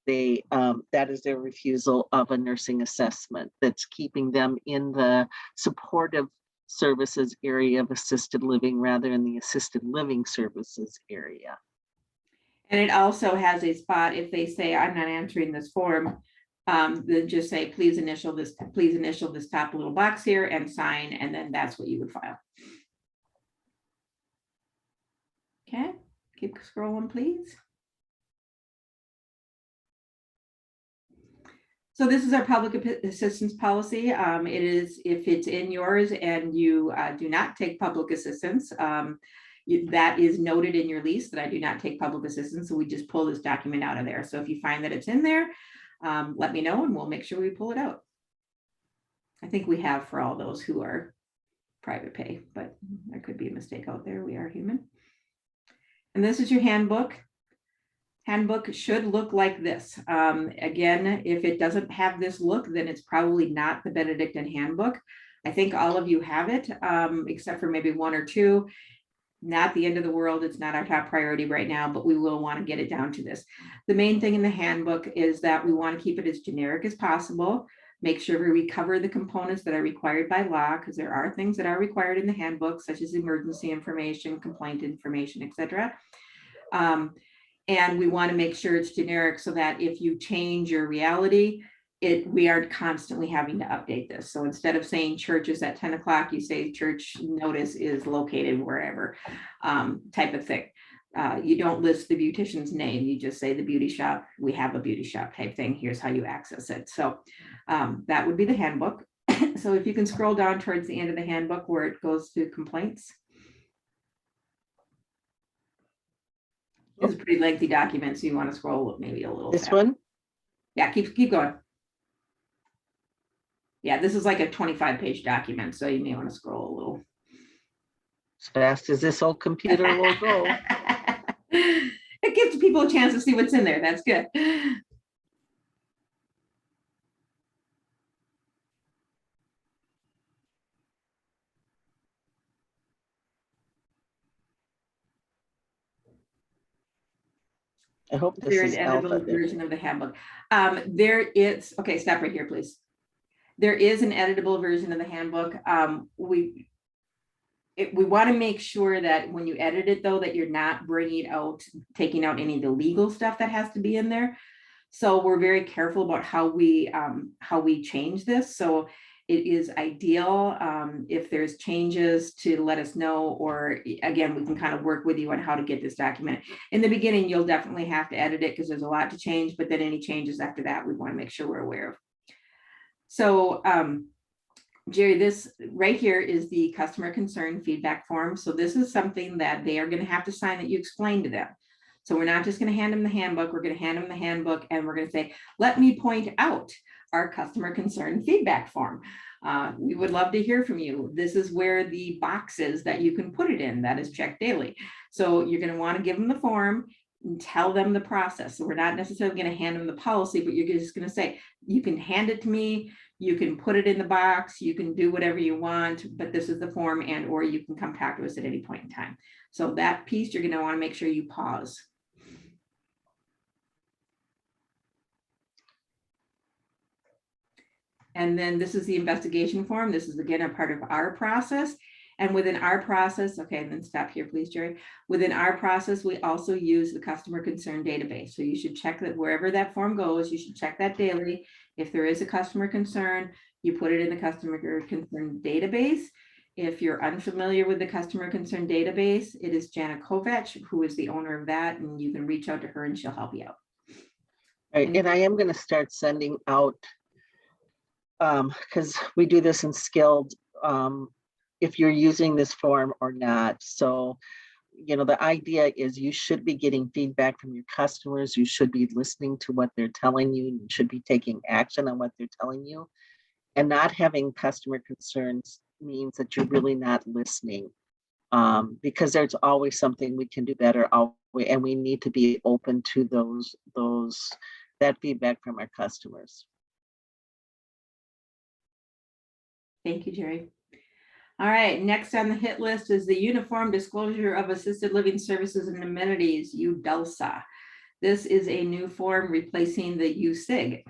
that is their refusal of a nursing assessment that's keeping them in the supportive services area of assisted living rather than the assisted living services area. And it also has a spot, if they say, I'm not answering this form, then just say, please initial this top little box here and sign, and then that's what you would file. Okay, keep scrolling, please. So this is our public assistance policy. It is, if it's in yours and you do not take public assistance, that is noted in your lease that I do not take public assistance. So we just pull this document out of there. So if you find that it's in there, let me know and we'll make sure we pull it out. I think we have for all those who are private pay, but there could be a mistake out there. We are human. And this is your handbook. Handbook should look like this. Again, if it doesn't have this look, then it's probably not the Benedictine handbook. I think all of you have it, except for maybe one or two. Not the end of the world. It's not our top priority right now, but we will want to get it down to this. The main thing in the handbook is that we want to keep it as generic as possible. Make sure we cover the components that are required by law, because there are things that are required in the handbook, such as emergency information, complaint information, etc. And we want to make sure it's generic so that if you change your reality, we aren't constantly having to update this. So instead of saying church is at 10 o'clock, you say church notice is located wherever, type of thing. You don't list the beautician's name. You just say the beauty shop, we have a beauty shop type thing. Here's how you access it. So that would be the handbook. So if you can scroll down towards the end of the handbook where it goes to complaints. It's a pretty lengthy document, so you want to scroll maybe a little. This fast. one? Yeah, keep going. Yeah, this is like a 25-page document, so you may want to scroll a little. As fast as this old computer will go. It gives people a chance to see what's in there. That's good. I hope this There is an editable alpha there. version of the handbook. There is, okay, stop right here, please. There is an editable version of the handbook. We want to make sure that when you edit it, though, that you're not taking out any of the legal stuff that has to be in there. So we're very careful about how we change this. So it is ideal if there's changes to let us know, or again, we can kind of work with you on how to get this document. In the beginning, you'll definitely have to edit it because there's a lot to change, but then any changes after that, we want to make sure we're aware of. So Jerry, this right here is the customer concern feedback form. So this is something that they are going to have to sign that you explain to them. So we're not just going to hand them the handbook, we're going to hand them the handbook and we're going to say, let me point out our customer concern feedback form. We would love to hear from you. This is where the box is that you can put it in, that is checked daily. So you're going to want to give them the form and tell them the process. So we're not necessarily going to hand them the policy, but you're just going to say, you can hand it to me, you can put it in the box, you can do whatever you want, but this is the form, and or you can come talk to us at any point in time. So that piece, you're going to want to make sure you pause. And then this is the investigation form. This is again a part of our process. And within our process, okay, and then stop here, please, Jerry. Within our process, we also use the customer concern database. So you should check that wherever that form goes, you should check that daily. If there is a customer concern, you put it in the customer concern database. If you're unfamiliar with the customer concern database, it is Jana Kovac, who is the owner of that, and you can reach out to her and she'll help you out. Right, and I am going to start sending out, because we do this in Skilled, if you're using this form or not. So, you know, the idea is you should be getting feedback from your customers. You should be listening to what they're telling you. You should be taking action on what they're telling you. And not having customer concerns means that you're really not listening, because there's always something we can do better, always we need to be open to that feedback from our customers. Thank you, Jerry. All right, next on the hit list is the Uniform Disclosure of Assisted Living Services and Amenities, UDELSA. This is a new form replacing the USIG,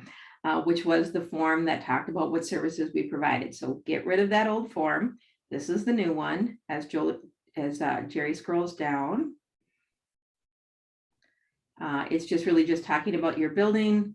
which was the form that talked about what services we provided. So get rid of that old form. This is the new one, as Jerry scrolls down. It's just really just talking about your building.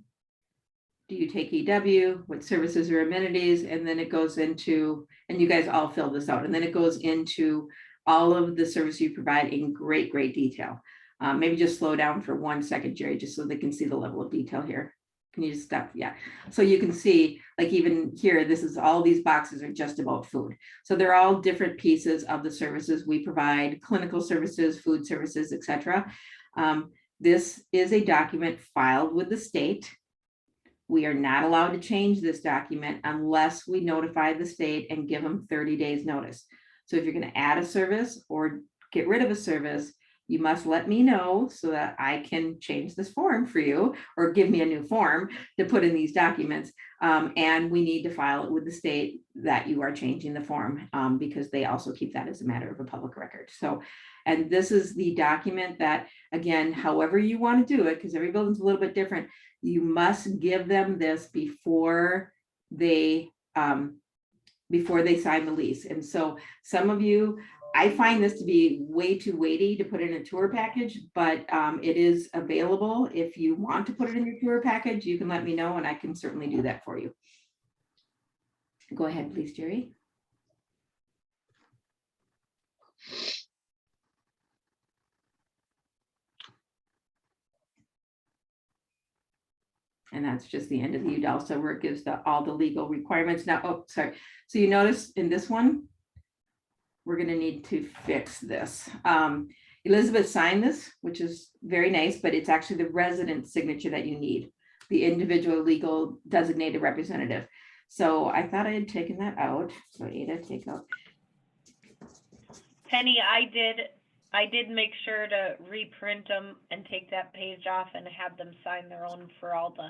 Do you take EW? What services or amenities? And then it goes into, and you guys all fill this out, and then it goes into all of the service you provide in great, great detail. Maybe just slow down for 1 second, Jerry, just so they can see the level of detail here. Can you just stop? Yeah. So you can see, like even here, this is all these boxes are just about food. So they're all different pieces of the services we provide, clinical services, food services, etc. This is a document filed with the state. We are not allowed to change this document unless we notify the state and give them 30 days notice. So if you're going to add a service or get rid of a service, you must let me know so that I can change this form for you or give me a new form to put in these documents. And we need to file it with the state that you are changing the form because they also keep that as a matter of a public record. So, and this is the document that, again, however you want to do it, because every building's a little bit different, you must give them this before they sign the lease. And so some of you, I find this to be way too weighty to put in a tour package, but it is available. If you want to put it in your tour package, you can let me know and I can certainly do that for you. Go ahead, please, Jerry. And that's just the end of the UDELSA where it gives all the legal requirements. Now, oh, sorry. So you notice in this one, we're going to need to fix this. Elizabeth signed this, which is very nice, but it's actually the resident signature that you need, the individual legal designated representative. So I thought I had taken that out. So Ada, take out. Penny, I did make sure to reprint them and take that page off and have them sign their own for all the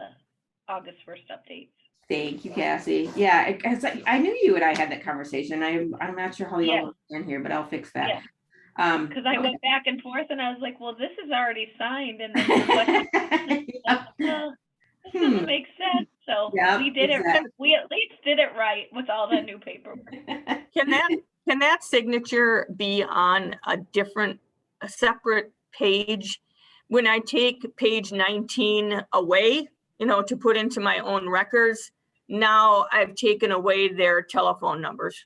August 1st updates. Thank you, Cassie. Yeah, I knew you and I had that conversation. I'm not sure how you'll in here, but I'll fix that. Yeah. Because I went back and forth and I was like, well, this is already signed. And then this doesn't make sense. So we did exactly. We at least did it right with all the new paperwork. Can that signature be on a separate page? When I take page 19 away, to put into my own records, now I've taken away their telephone numbers.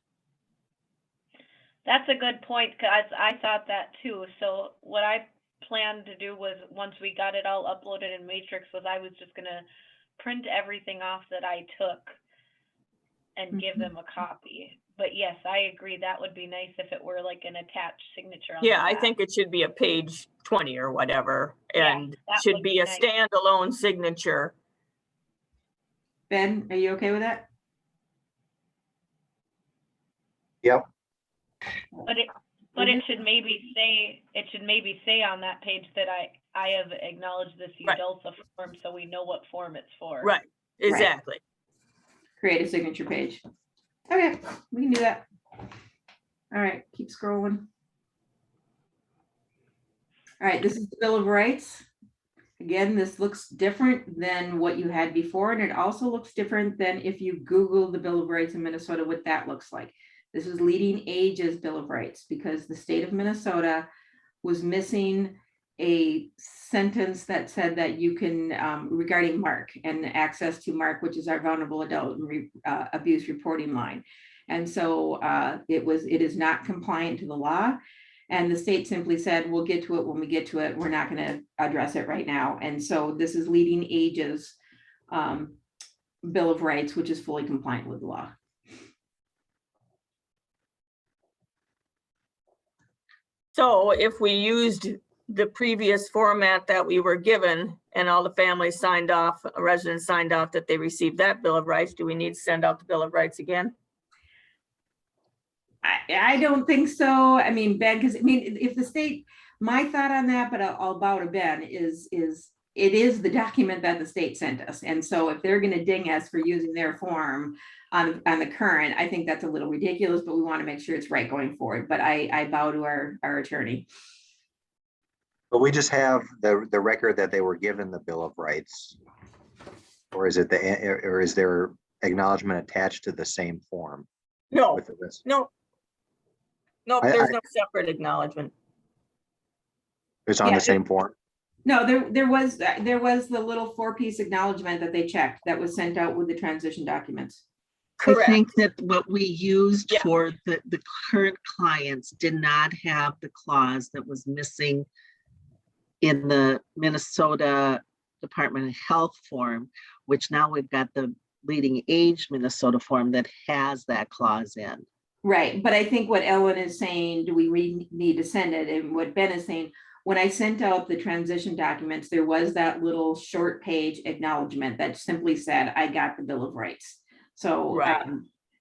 That's a good point, because I thought that too. So what I planned to do was, once we got it all uploaded in Matrix, was I was just going to print everything off that I took and give them a copy. But yes, I agree. That would be nice if it were like an attached signature. Yeah, I think it should be a page 20 or whatever, and should be a standalone signature. Ben, are you okay with that? Yep. But it should maybe say on that page that I have acknowledged this UDELSA form, so we know what form it's for. Right. Exactly. Right. Create a signature page. Okay, we can do that. All right, keep scrolling. All right, this is the Bill of Rights. Again, this looks different than what you had before, and it also looks different than if you Google the Bill of Rights in Minnesota, what that looks like. This is Leading Ages Bill of Rights, because the state of Minnesota was missing a sentence that said that you can, regarding MARC and access to MARC, which is our vulnerable adult abuse reporting line. And so it is not compliant to the law. And the state simply said, we'll get to it when we get to it. We're not going to address it right now. And so this is Leading Ages Bill of Rights, which is fully compliant with the law. So if we used the previous format that we were given and all the families signed off, residents signed off that they received that Bill of Rights, do we need to send out the Bill of Rights again? I don't think so. I mean, Ben, because I mean, if the state, my thought on that, but I'll bow to Ben, is it is the document that the state sent us. And so if they're gonna ding us for using their form on the current, I think that's a little ridiculous, but we want to make sure it's right going forward. But I bow to our attorney. But we just have the record that they were given the Bill of Rights. Or is it or is there acknowledgement attached to the same form No, with the rest? no. No, I- there's no separate acknowledgement. It's on Yeah, the same form? No, there was the little 4-piece acknowledgement that they checked that was sent out with the transition documents. I Correct. think that what we used Yeah. for the current clients did not have the clause that was missing in the Minnesota Department of Health form, which now we've got the leading age Minnesota form that has that clause in. Right, but I think what Ellen is saying, do we need to send it? And what Ben is saying, when I sent out the transition documents, there was that little short page acknowledgement that simply said, I got the Bill of Rights. So, Right.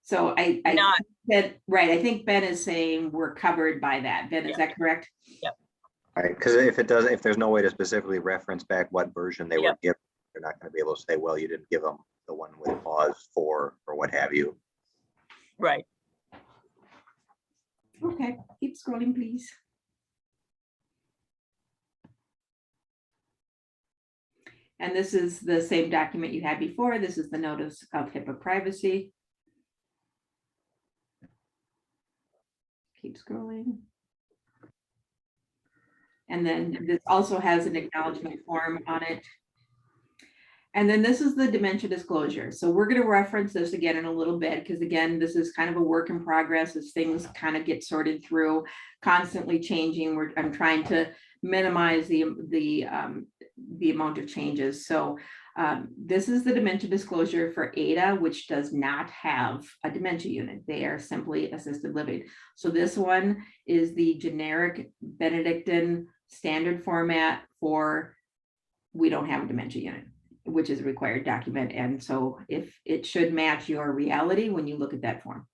so I Not- said, right, I think Ben is saying we're covered by that. Ben, is that correct? All right, because if there's no way to specifically reference back what version they were Yep. given, they're not gonna be able to say, well, you didn't give them the one with clause 4 or what have you. Right. Okay, keep scrolling, please. And this is the same document you had before. This is the notice of HIPAA privacy. Keep scrolling. And then this also has an acknowledgement form on it. And then this is the dementia disclosure. So we're going to reference this again in a little bit, because again, this is kind of a work in progress as things kind of get sorted through, constantly changing. I'm trying to minimize the amount of changes. So this is the dementia disclosure for Ada, which does not have a dementia unit. They are simply assisted living. So this one is the generic Benedictine standard format for we don't have a dementia unit, which is a required document. And so if it should match your reality when you look at that form.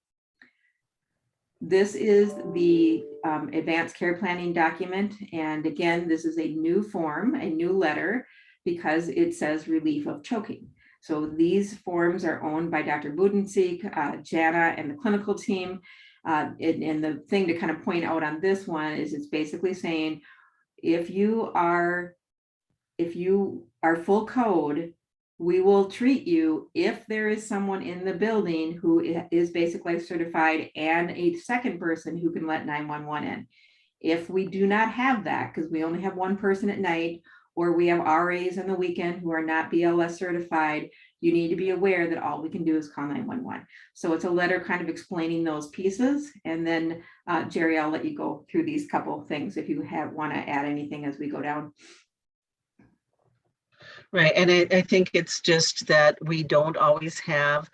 This is the advanced care planning document. And again, this is a new form, a new letter, because it says relief of choking. So these forms are owned by Dr. Budensiek, Jana, and the clinical team. And the thing to kind of point out on this one is it's basically saying, if you are full code, we will treat you if there is someone in the building who is basic life certified and a second person who can let 911 in. If we do not have that, because we only have one person at night, or we have RAs on the weekend who are not BLS certified, you need to be aware that all we can do is call 911. So it's a letter kind of explaining those pieces. And then Jerry, I'll let you go through these couple of things if you want to add anything as we go down. Right, and I think it's just that we don't always have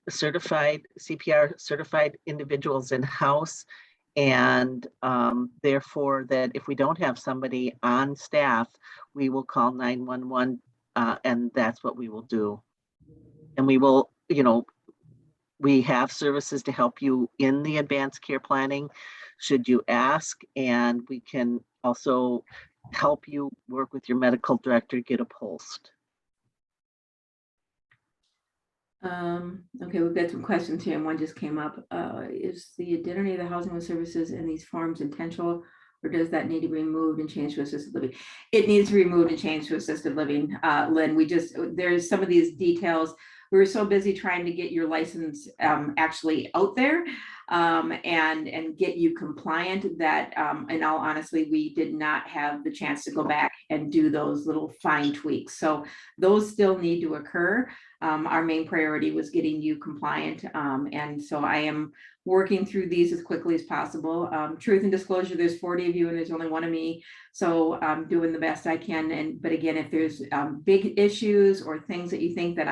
certified CPR certified individuals in house. And therefore that if we don't have somebody on staff, we will call 911 and that's what we will do. And we will, we have services to help you in the advanced care planning, should you ask, and we can also help you work with your medical director, get a post. Okay, we've got some questions here, and one just came up. Is the identity of the housing services in these forms intentional, or does that need to be removed and changed to assisted living? It needs to be removed and changed to assisted living, Lynn. There's some of these details. We were so busy trying to get your license actually out there and get you compliant that in all honesty, we did not have the chance to go back and do those little fine tweaks. So those still need to occur. Our main priority was getting you compliant. And so I am working through these as quickly as possible. Truth and disclosure, there's 40 of you and there's only one of me. So I'm doing the best I can. But again, if there's big issues or things that you think that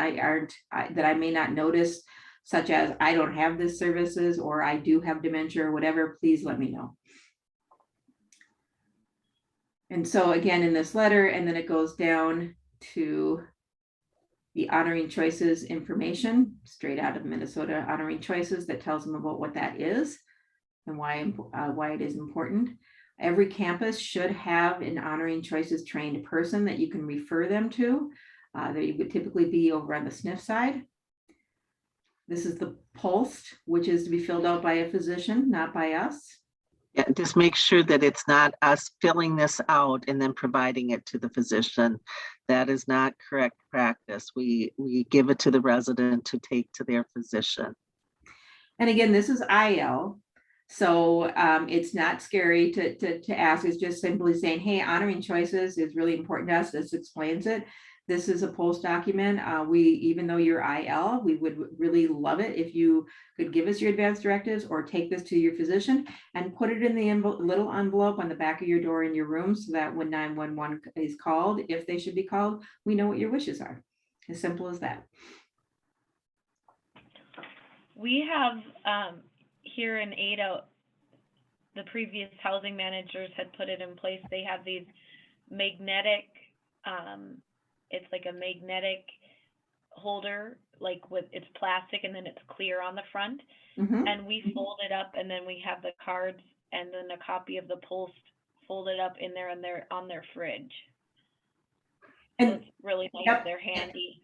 that I may not notice, such as I don't have this services or I do have dementia or whatever, please let me know. And so again, in this letter, and then it goes down to the honoring choices information straight out of Minnesota honoring choices that tells them about what that is and why it is important. Every campus should have an Honoring Choices trained person that you can refer them to. They would typically be over on the SNF side. This is the POST, which is to be filled out by a physician, not by us. Yeah, just make sure that it's not us filling this out and then providing it to the physician. That is not correct practice. We give it to the resident to take to their physician. And again, this is IL. So it's not scary to ask. It's just simply saying, hey, Honoring Choices is really important to us. This explains it. This is a POST document. Even though you're IL, we would really love it if you could give us your advanced directives or take this to your physician and put it in the little envelope on the back of your door in your room so that when 911 is called, if they should be called, we know what your wishes are. As simple as that. We have here in Ada, the previous housing managers had put it in place. They have these magnetic, it's like a magnetic holder, like with, it's plastic and then it's clear on the front. Mhm. And we fold it up and then we have the cards and then a copy of the POST folded up in there and they're on their fridge. So And it's really nice. Yep. They're handy.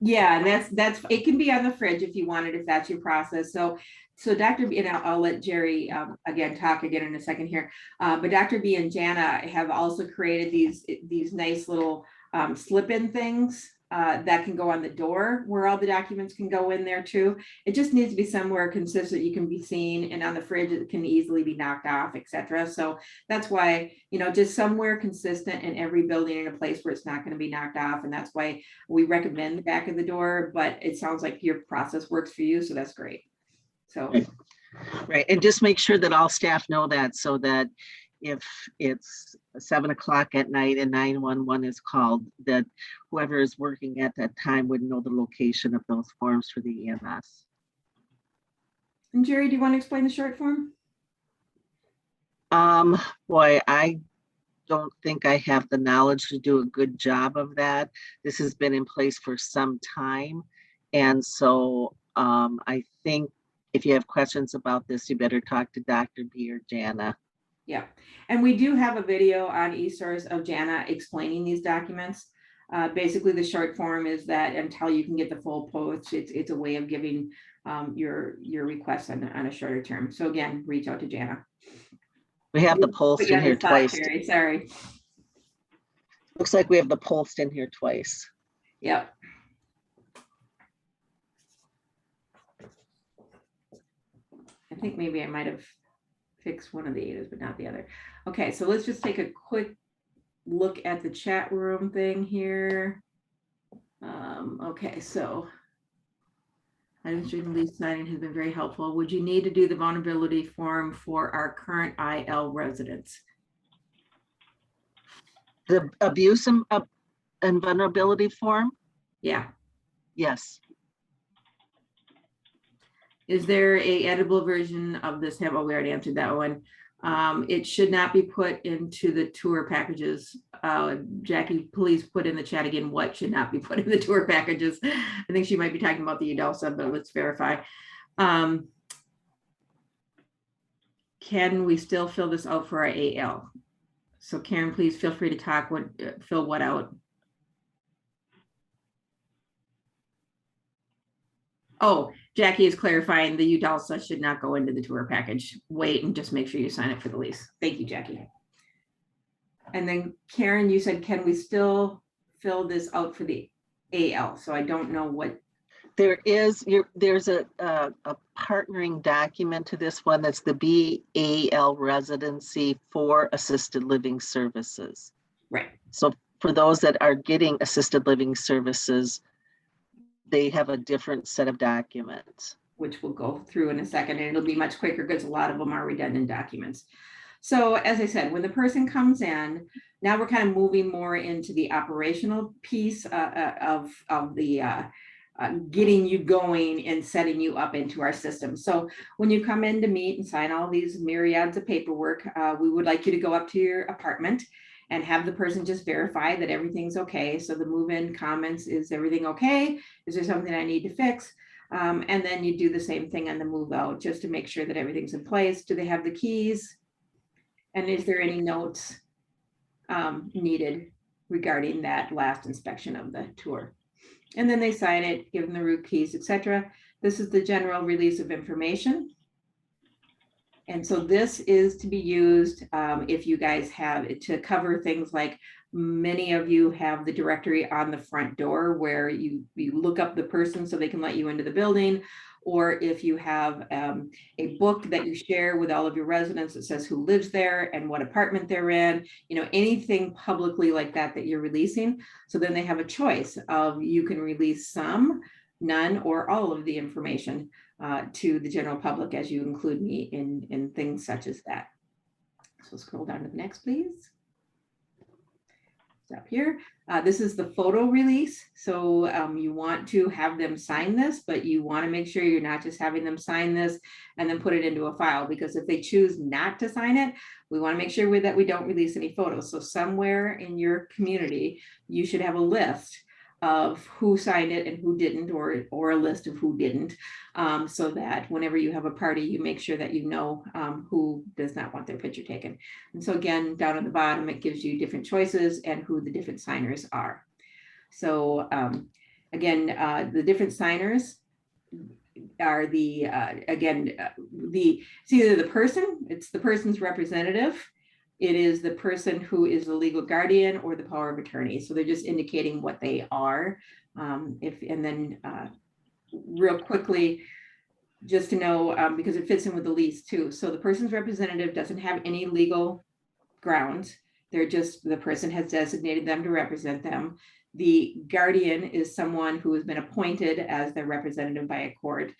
yeah, and that's it can be on the fridge if you wanted, if that's your process. So Dr. B, and I'll let Jerry again talk again in a second here. But Dr. B and Jana have also created these nice little slip-in things that can go on the door where all the documents can go in there too. It just needs to be somewhere consistent you can be seen, and on the fridge it can easily be knocked off, etc. So that's why, just somewhere consistent in every building in a place where it's not going to be knocked off. And that's why we recommend the back of the door, but it sounds like your process works for you, so that's great. So Right, and just make sure that all staff know that, so that if it's 7 o'clock at night and 911 is called, that whoever is working at that time would know the location of those forms for the EMS. and Jerry, do you want to explain the short form? Boy, I don't think I have the knowledge to do a good job of that. This has been in place for some time. And so I think if you have questions about this, you better talk to Dr. B or Jana. Yeah, and we do have a video on eSource of Jana explaining these documents. Basically, the short form is that until you can get the full post, it's a way of giving your requests on a shorter term. So again, reach out to Jana. We have the post Put you in on the here spot, twice. Jerry, sorry. Looks like we have the post in here twice. Yep. I think maybe I might have fixed one of the A's, but not the other. Okay, so let's just take a quick look at the chat room thing here. Okay, so items during the lease signing has been very helpful. Would you need to do the vulnerability form for our current IL residents? The abuse and vulnerability form? Yeah. Yes. Is there a editable version of this? We already answered that one. It should not be put into the tour packages. Jackie, please put in the chat again what should not be put in the tour packages. I think she might be talking about the UDELSA, but let's verify. Can we still fill this out for our AL? So Karen, please feel free to talk. Fill what out? Oh, Jackie is clarifying the UDELSA should not go into the tour package. Wait and just make sure you sign up for the lease. Thank you, Jackie. And then Karen, you said, can we still fill this out for the AL? So I don't know what. There's a partnering document to this one. That's the BAL residency for assisted living services. Right. So for those that are getting assisted living services, they have a different set of documents. Which we'll go through in a second, and it'll be much quicker because a lot of them are redundant documents. So as I said, when the person comes in, now we're kind of moving more into the operational piece of the getting you going and setting you up into our system. So when you come in to meet and sign all these myriads of paperwork, we would like you to go up to your apartment and have the person just verify that everything's okay. So the move-in comments, is everything okay? Is there something I need to fix? And then you do the same thing on the move out just to make sure that everything's in place. Do they have the keys? And is there any notes needed regarding that last inspection of the tour? And then they sign it, give them the root keys, etc. This is the general release of information. And so this is to be used if you guys have it to cover things like many of you have the directory on the front door where you look up the person so they can let you into the building. Or if you have a book that you share with all of your residents that says who lives there and what apartment they're in, anything publicly like that that you're releasing. So then they have a choice of you can release some, none, or all of the information to the general public as you include me in things such as that. So scroll down to the next, please. Stop here. This is the photo release. So you want to have them sign this, but you want to make sure you're not just having them sign this and then put it into a file, because if they choose not to sign it, we want to make sure that we don't release any photos. So somewhere in your community, you should have a list of who signed it and who didn't, or a list of who didn't, so that whenever you have a party, you make sure that you know who does not want their picture taken. And so again, down at the bottom, it gives you different choices and who the different signers are. So again, the different signers are it's either the person, it's the person's representative, it is the person who is the legal guardian, or the power of attorney. So they're just indicating what they are. Real quickly, just to know, because it fits in with the lease too. So the person's representative doesn't have any legal grounds. They're just, the person has designated them to represent them. The guardian is someone who has been appointed as their representative by a court.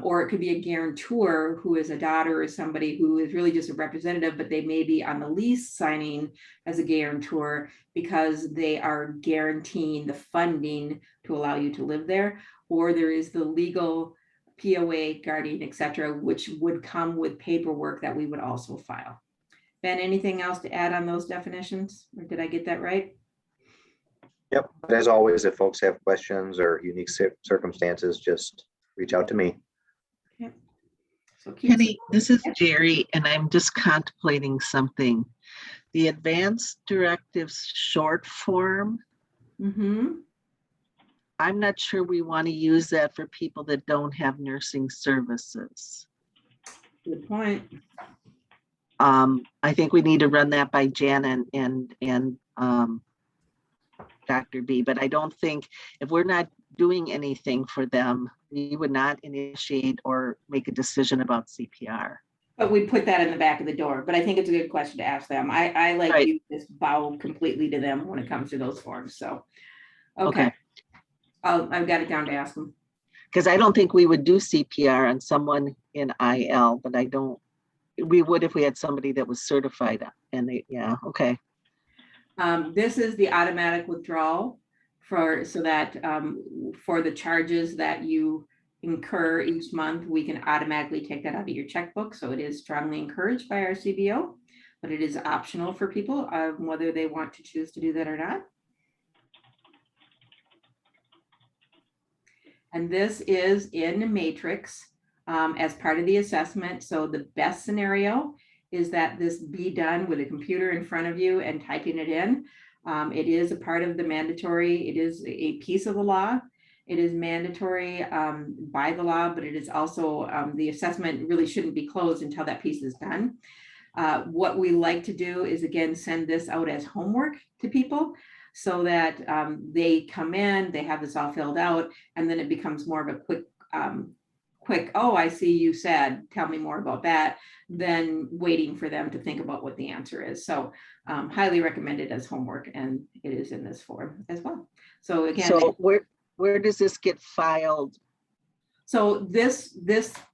Or it could be a guarantor who is a daughter or somebody who is really just a representative, but they may be on the lease signing as a guarantor because they are guaranteeing the funding to allow you to live there. Or there is the legal POA, guardian, etc., which would come with paperwork that we would also file. Ben, anything else to add on those definitions? Or did I get that right? Yep. But as always, if folks have questions or unique circumstances, just reach out to me. Okay. So keep Penny, this is Jerry, and I'm just contemplating something. The advanced directives short form, I'm not sure we want to use that for people that don't have nursing services. Good point. I think we need to run that by Jan and Dr. B, but I don't think, if we're not doing anything for them, we would not initiate or make a decision about CPR. But we put that in the back of the door. But I think it's a good question to ask them. I like Right. you just bow completely to them when it comes to those forms. So, okay. I've got it down to ask them. Because I don't think we would do CPR on someone in IL, but we would if we had somebody that was certified and okay. This is the automatic withdrawal for the charges that you incur each month. We can automatically take that out of your checkbook. So it is strongly encouraged by our CBO, but it is optional for people whether they want to choose to do that or not. And this is in Matrix as part of the assessment. So the best scenario is that this be done with a computer in front of you and typing it in. It is a part of the mandatory. It is a piece of the law. It is mandatory by the law, but it is also the assessment really shouldn't be closed until that piece is done. What we like to do is, again, send this out as homework to people so that they come in, they have this all filled out, and then it becomes more of a quick, oh, I see you said, tell me more about that, than waiting for them to think about what the answer is. So highly recommended as homework, and it is in this form as well. So again, so where does this get filed? So this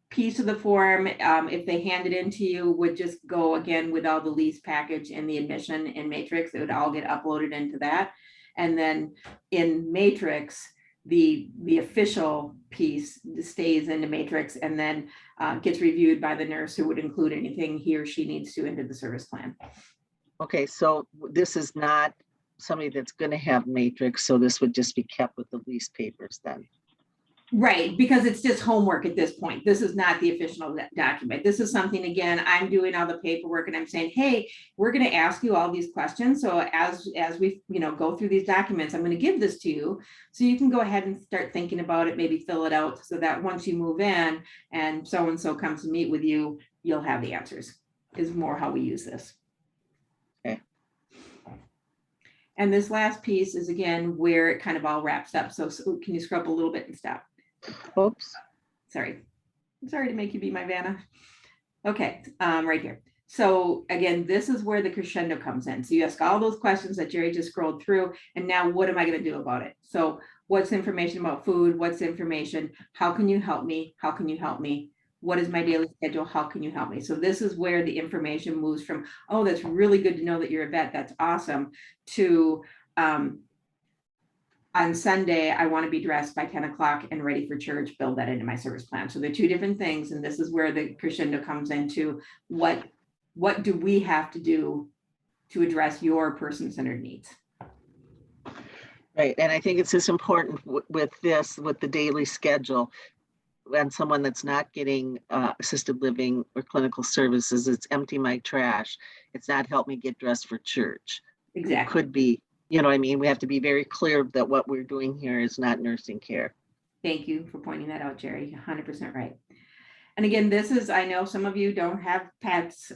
piece of the form, if they hand it in to you, would just go again with all the lease package and the admission in Matrix. It would all get uploaded into that. And then in Matrix, the official piece stays into Matrix and then gets reviewed by the nurse, who would include anything he or she needs to into the service plan. Okay, so this is not somebody that's going to have Matrix, so this would just be kept with the lease papers then. Right, because it's just homework at this point. This is not the official document. This is something, again, I'm doing all the paperwork and I'm saying, hey, we're gonna ask you all these questions. So as we, go through these documents, I'm gonna give this to you. So you can go ahead and start thinking about it, maybe fill it out so that once you move in and so comes to meet with you, you'll have the answers, is more how we use this. Okay. And this last piece is again, where it kind of all wraps up. So can you scrub a little bit and stop? Oops. Sorry. I'm sorry to make you be my Vanna. Okay, right here. So again, this is where the crescendo comes in. So you ask all those questions that Jerry just scrolled through, and now what am I going to do about it? So what's information about food? What's information? How can you help me? How can you help me? What is my daily schedule? How can you help me? So this is where the information moves from, oh, that's really good to know that you're a vet. That's awesome, to on Sunday, I want to be dressed by 10 o'clock and ready for church, build that into my service plan. So they're two different things. And this is where the crescendo comes into what do we have to do to address your person-centered needs? Right, and I think it's just important with the daily schedule, and someone that's not getting assisted living or clinical services, it's empty my trash. It's not help me get dressed for church. It Exactly. could be, you know what I mean? We have to be very clear that what we're doing here is not nursing care. Thank you for pointing that out, Jerry. 100% right. And again, this is, I know some of you don't have pets.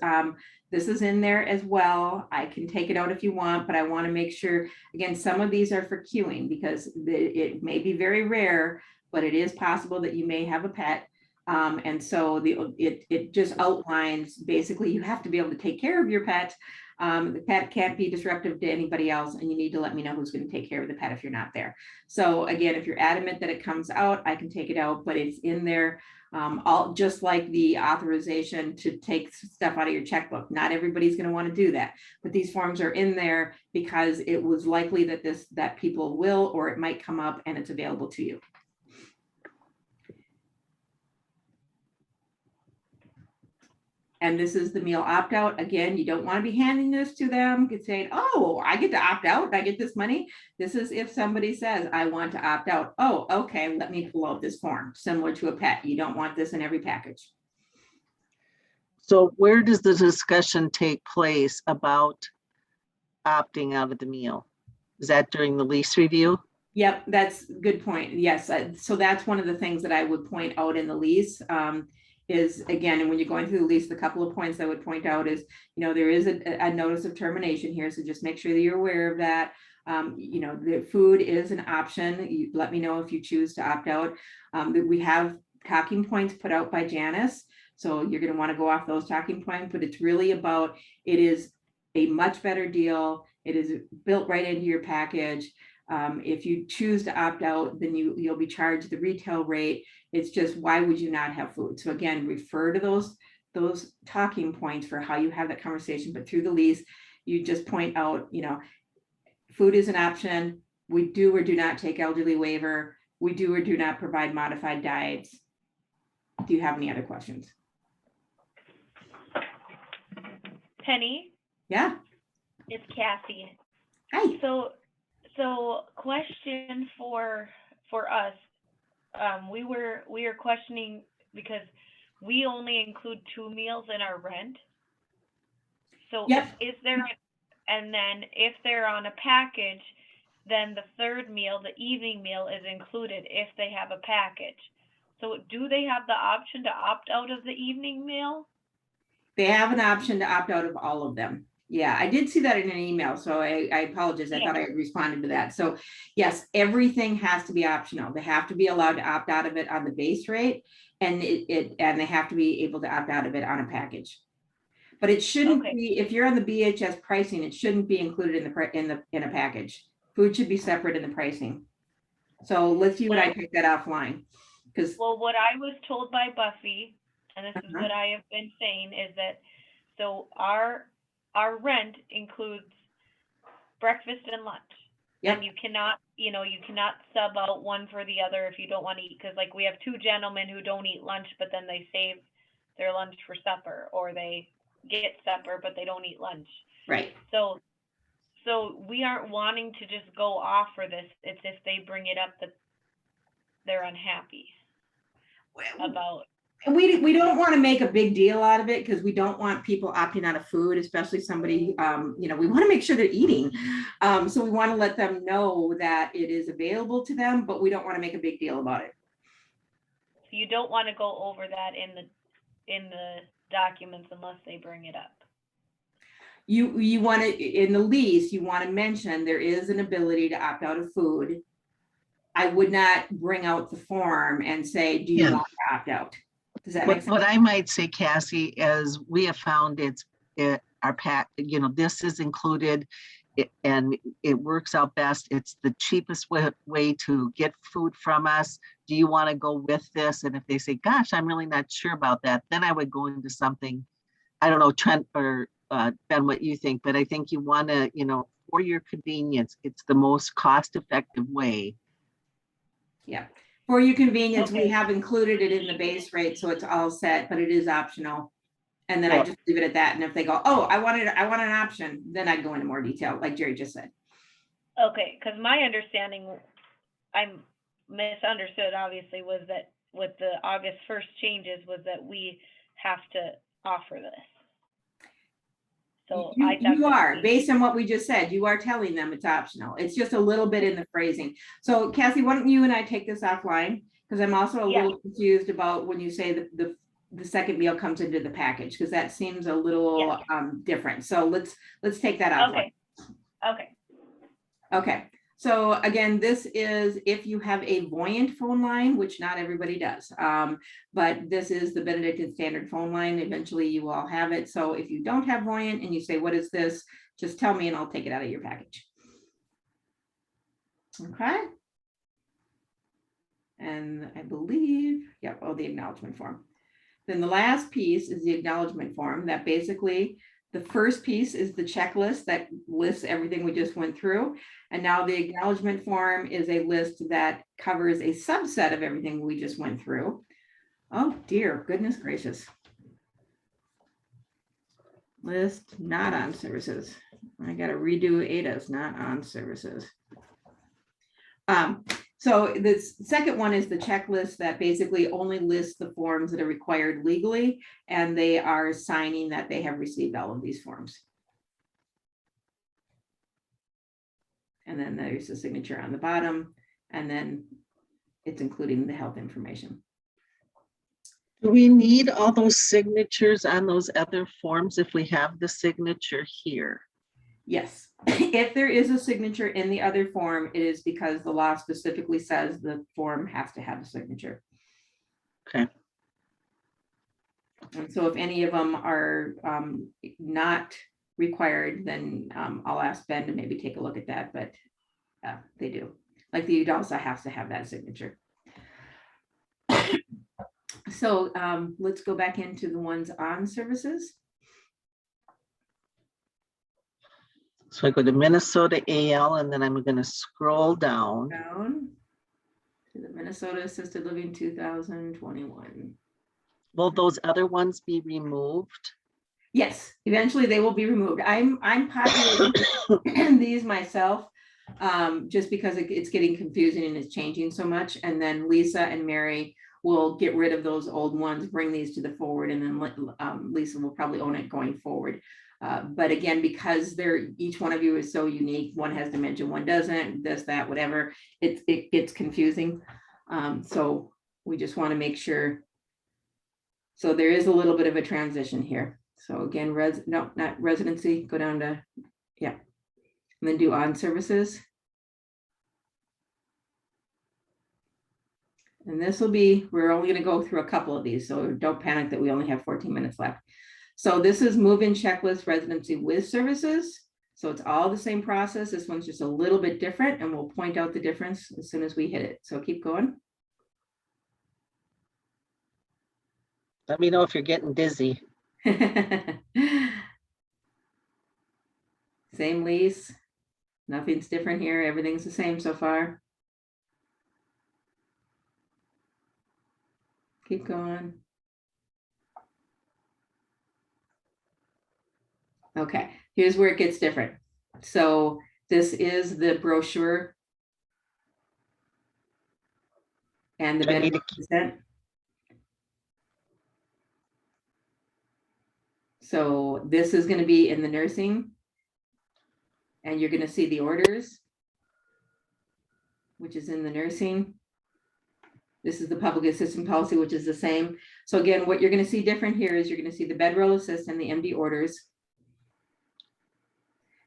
This is in there as well. I can take it out if you want, but I want to make sure, again, some of these are for queuing because it may be very rare, but it is possible that you may have a pet. And so it just outlines, basically, you have to be able to take care of your pet. The pet can't be disruptive to anybody else, and you need to let me know who's going to take care of the pet if you're not there. So again, if you're adamant that it comes out, I can take it out, but it's in there. All just like the authorization to take stuff out of your checkbook. Not everybody's going to want to do that, but these forms are in there because it was likely that people will, or it might come up and it's available to you. And this is the meal opt-out. Again, you don't want to be handing this to them, saying, oh, I get to opt out and I get this money. This is if somebody says, I want to opt out. Oh, okay, let me pull out this form, similar to a pet. You don't want this in every package. So where does the discussion take place about opting out of the meal? Is that during the lease review? Yep, that's a good point. Yes, so that's one of the things that I would point out in the lease. Is again, and when you're going through the lease, the couple of points I would point out is, there is a notice of termination here. So just make sure that you're aware of that. The food is an option. You let me know if you choose to opt out. We have talking points put out by Janice. So you're going to want to go off those talking points, but it's really about, it is a much better deal. It is built right into your package. If you choose to opt out, then you'll be charged the retail rate. It's just, why would you not have food? So again, refer to those talking points for how you have that conversation, but through the lease, you just point out, food is an option. We do or do not take elderly waiver. We do or do not provide modified diets. Do you have any other questions? Penny, Yeah. it's Cassie. Hi. So question for us. We were questioning because we only include 2 meals in our rent. So Yep. is there, and then if they're on a package, then the third meal, the evening meal, is included if they have a package. So do they have the option to opt out of the evening meal? They have an option to opt out of all of them. Yeah, I did see that in an email, so I apologize. I thought I had responded to that. So yes, everything has to be optional. They have to be allowed to opt out of it on the base rate, and and they have to be able to opt out of it on a package. But it shouldn't be, if you're on the BHS pricing, it shouldn't be included in a package. Food should be separate in the pricing. So let's see what I take that offline. Because what I was told by Buffy, and this is what I have been saying, is that so our rent includes breakfast and lunch. Yep. And you cannot sub out one for the other if you don't want to eat, because like we have 2 gentlemen who don't eat lunch, but then they save their lunch for supper, or they get supper but they don't eat lunch. Right. So we aren't wanting to just go off for this. It's if they bring it up that they're unhappy about. And we don't want to make a big deal out of it because we don't want people opting out of food, especially somebody, you know, we want to make sure they're eating. So we want to let them know that it is available to them, but we don't want to make a big deal about it. So you don't want to go over that in the documents unless they bring it up. You want to, in the lease, you want to mention there is an ability to opt out of food. I would not bring out the form and say, do you Yeah. want to opt out? Does that make sense? What I might say, Cassie, is we have found our you know, this is included and it works out best. It's the cheapest way to get food from us. Do you want to go with this? And if they say, gosh, I'm really not sure about that, then I would go into something, I don't know, Trent or Ben, what you think, but I think you want to, you know, for your convenience, it's the most cost-effective way. Yeah, for your convenience, we Okay. have included it in the base rate, so it's all set, but it is optional. And then I Yeah. just leave it at that. And if they go, oh, I want an option, then I'd go into more detail, like Jerry just said. Okay, because my understanding, I misunderstood obviously, was that with the August 1st changes was that we have to offer this. So I thought You that are, we- based on what we just said, you are telling them it's optional. It's just a little bit in the phrasing. So Cassie, why don't you and I take this offline? Because I'm also a Yeah. little confused about when you say the second meal comes into the package, because that seems a little different. So let's take that offline. Okay. Okay, so again, this is if you have a Voyant phone line, which not everybody does. But this is the Benedictine standard phone line. Eventually you all have it. So if you don't have Voyant and you say, what is this? Just tell me and I'll take it out of your package. Okay. And I believe, yep, the acknowledgement form. Then the last piece is the acknowledgement form that basically the first piece is the checklist that lists everything we just went through. And now the acknowledgement form is a list that covers a subset of everything we just went through. Oh dear, goodness gracious. List not on services. I got to redo ADA's not on services. So the second one is the checklist that basically only lists the forms that are required legally, and they are signing that they have received all of these forms. And then there's a signature on the bottom, and then it's including the health information. Do we need all those signatures on those other forms if we have the signature here? Yes, if there is a signature in the other form, it is because the law specifically says the form has to have a signature. Okay. And so if any of them are not required, then I'll ask Ben to maybe take a look at that, but they do. Like the UDALSA has to have that signature. So let's go back into the ones on services. So I go to Minnesota AL and then I'm going to scroll down. Down to the Minnesota Assisted Living 2021. Will those other ones be removed? Yes, eventually they will be removed. I'm populating these myself, just because it's getting confusing and it's changing so much. And then Lisa and Mary will get rid of those old ones, bring these to the forward, and then Lisa will probably own it going forward. But again, because each one of you is so unique, one has dementia, one doesn't, this, that, whatever, it gets confusing. So we just want to make sure. So there is a little bit of a transition here. So again, no, not residency, go down to, yeah. And then do on services. And this will be, we're only going to go through a couple of these, so don't panic that we only have 14 minutes left. So this is move-in checklist residency with services. So it's all the same process. This one's just a little bit different, and we'll point out the difference as soon as we hit it. So keep going. Let me know if you're getting dizzy. Same lease. Nothing's different here. Everything's the same so far. Keep going. Okay, here's where it gets different. So this is the brochure. and the Do I need bedroll assistant. So this is gonna be in the nursing. And you're gonna see the orders, which is in the nursing. This is the public assistant policy, which is the same. So again, what you're gonna see different here is you're gonna see the bedroll assist and the MD orders.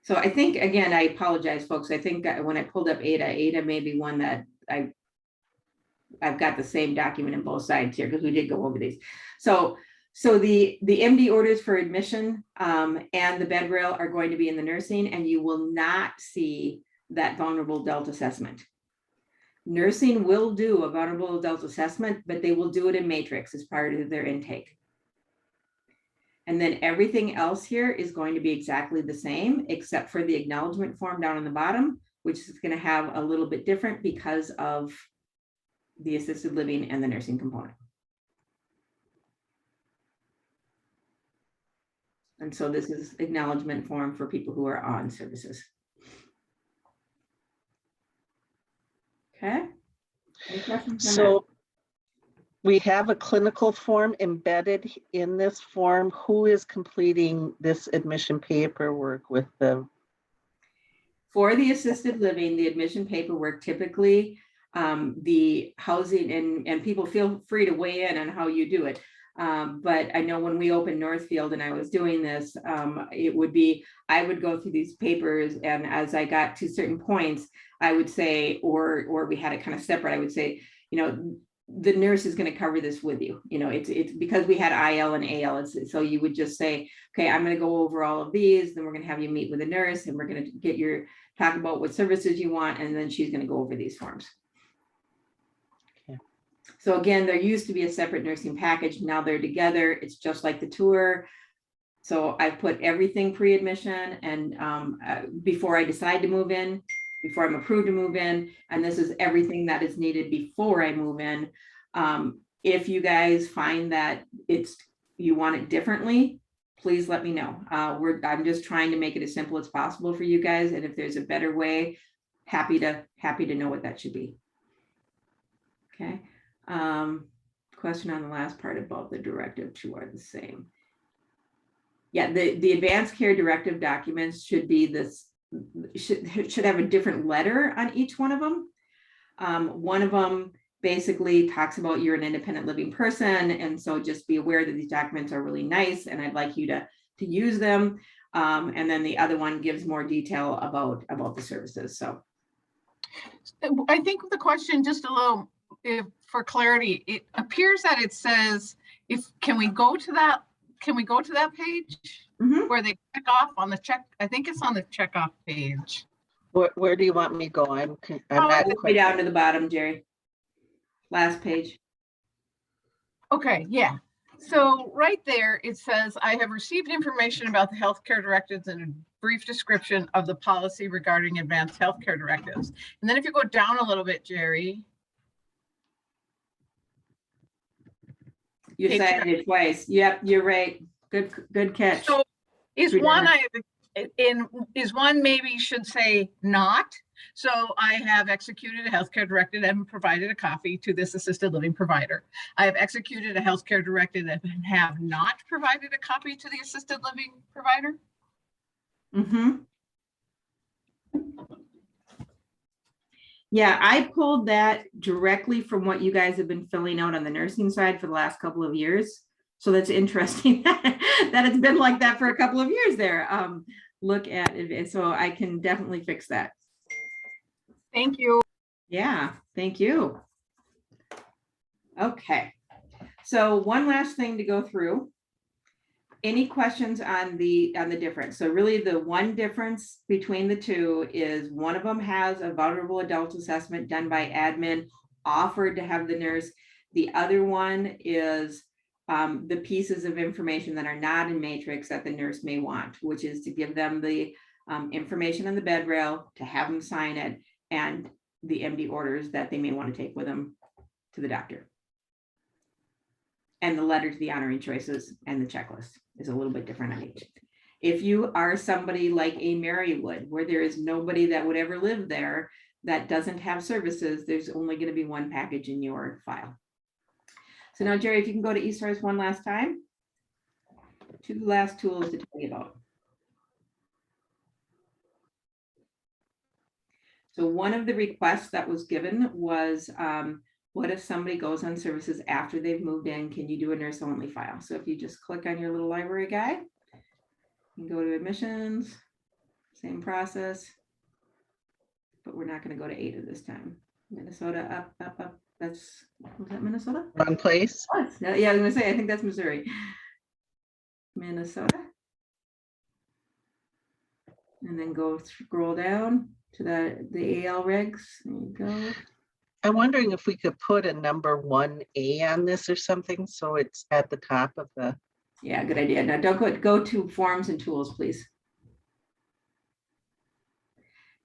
So I think, again, I apologize, folks. I think that when I pulled up Ada may be one that I've got the same document in both sides here, because we did go over these. So the MD orders for admission and the bed rail are going to be in the nursing, and you will not see that vulnerable adult assessment. Nursing will do a vulnerable adult assessment, but they will do it in matrix as part of their intake. And then everything else here is going to be exactly the same, except for the acknowledgement form down on the bottom, which is going to have a little bit different because of the assisted living and the nursing component. And so this is acknowledgement form for people who are on services. Okay. Any questions on that? So we have a clinical form embedded in this form. Who is completing this admission paperwork with the? For the assisted living, the admission paperwork, typically the housing and people feel free to weigh in on how you do it. But I know when we opened Northfield and I was doing this, it would be, I would go through these papers, and as I got to certain points, I would say, or we had it kind of separate, I would say, you know, the nurse is going to cover this with you. You know, it's because we had IL and AL. So you would just say, okay, I'm going to go over all of these. Then we're going to have you meet with a nurse, and we're going to get your talk about what services you want. And then she's going to go over these forms. Okay. So again, there used to be a separate nursing package. Now they're together. It's just like the tour. So I've put everything pre-admission and before I decide to move in, before I'm approved to move in, and this is everything that is needed before I move in. If you guys find that you want it differently, please let me know. I'm just trying to make it as simple as possible for you guys, and if there's a better way, happy to know what that should be. Okay. Question on the last part about the directive, two are the same. Yeah, the advanced care directive documents should be this. Should have a different letter on each one of them. One of them basically talks about you're an independent living person, and so just be aware that these documents are really nice, and I'd like you to use them. And then the other one gives more detail about the services. So I think the question, just a little, for clarity, it appears that it says, can we go to that page? Mhm. Where they check off on the check? I think it's on the checkoff page. Where do you want me to go? I'm not way quite. down to the bottom, Jerry. Last page. Okay, yeah. So right there, it says, I have received information about the healthcare directives and a brief description of the policy regarding advanced healthcare directives. And then if you go down a little bit, Jerry. You Page cited it twice. Yep, you're right. Good catch. So is Read one, that. is one maybe should say not. So I have executed a healthcare directive and provided a copy to this assisted living provider. I have executed a healthcare directive and have not provided a copy to the assisted living provider. Mm-hmm. Yeah, I pulled that directly from what you guys have been filling out on the nursing side for the last couple of years. So that's interesting that it's been like that for a couple of years there. Look at it. So I can definitely fix that. Thank you. Yeah, thank you. Okay, so one last thing to go through. Any questions on the difference? So really the one difference between the two is one of them has a vulnerable adult assessment done by admin offered to have the nurse. The other one is the pieces of information that are not in matrix that the nurse may want, which is to give them the information on the bed rail, to have them sign it, and the MD orders that they may want to take with them to the doctor. And the letter to the honoring choices and the checklist is a little bit different on each. If you are somebody like a Marywood, where there is nobody that would ever live there, that doesn't have services, there's only going to be one package in your file. So now, Jerry, if you can go to eSource one last time. Two last tools to tell you about. So one of the requests that was given was, what if somebody goes on services after they've moved in? Can you do a nurse only file? So if you just click on your little library guide, you can go to admissions, same process, but we're not going to go to Ada this time. Minnesota, up. Was that Minnesota? Wrong place. Oh, yeah, I was gonna say, I think that's Missouri. Minnesota. And then go scroll down to the AL regs. There you go. I'm wondering if we could put a number 1A on this or something, so it's at the top of the, Yeah, good idea. Now don't go to forms and tools, please.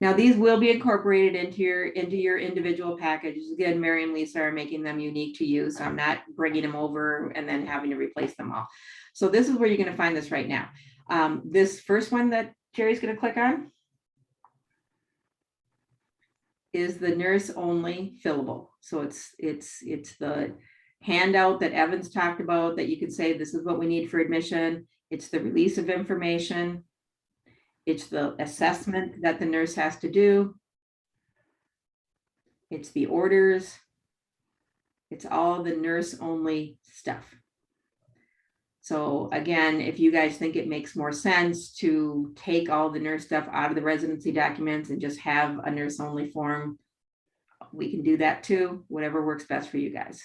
Now these will be incorporated into your individual packages. Again, Mary and Lisa are making them unique to you, so I'm not bringing them over and then having to replace them all. So this is where you're going to find this right now. This first one that Jerry's going to click on is the nurse only fillable. So it's the handout that Evans talked about that you could say, this is what we need for admission. It's the release of information. It's the assessment that the nurse has to do. It's the orders. It's all the nurse only stuff. So again, if you guys think it makes more sense to take all the nurse stuff out of the residency documents and just have a nurse only form, we can do that too, whatever works best for you guys.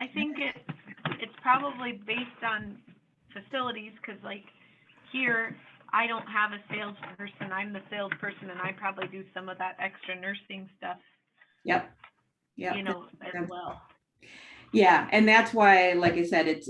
I think it's probably based on facilities, because like here, I don't have a salesperson. I'm the salesperson, and I probably do some of that extra nursing stuff, Yep. you know, as well. Yeah, and that's why, like I said,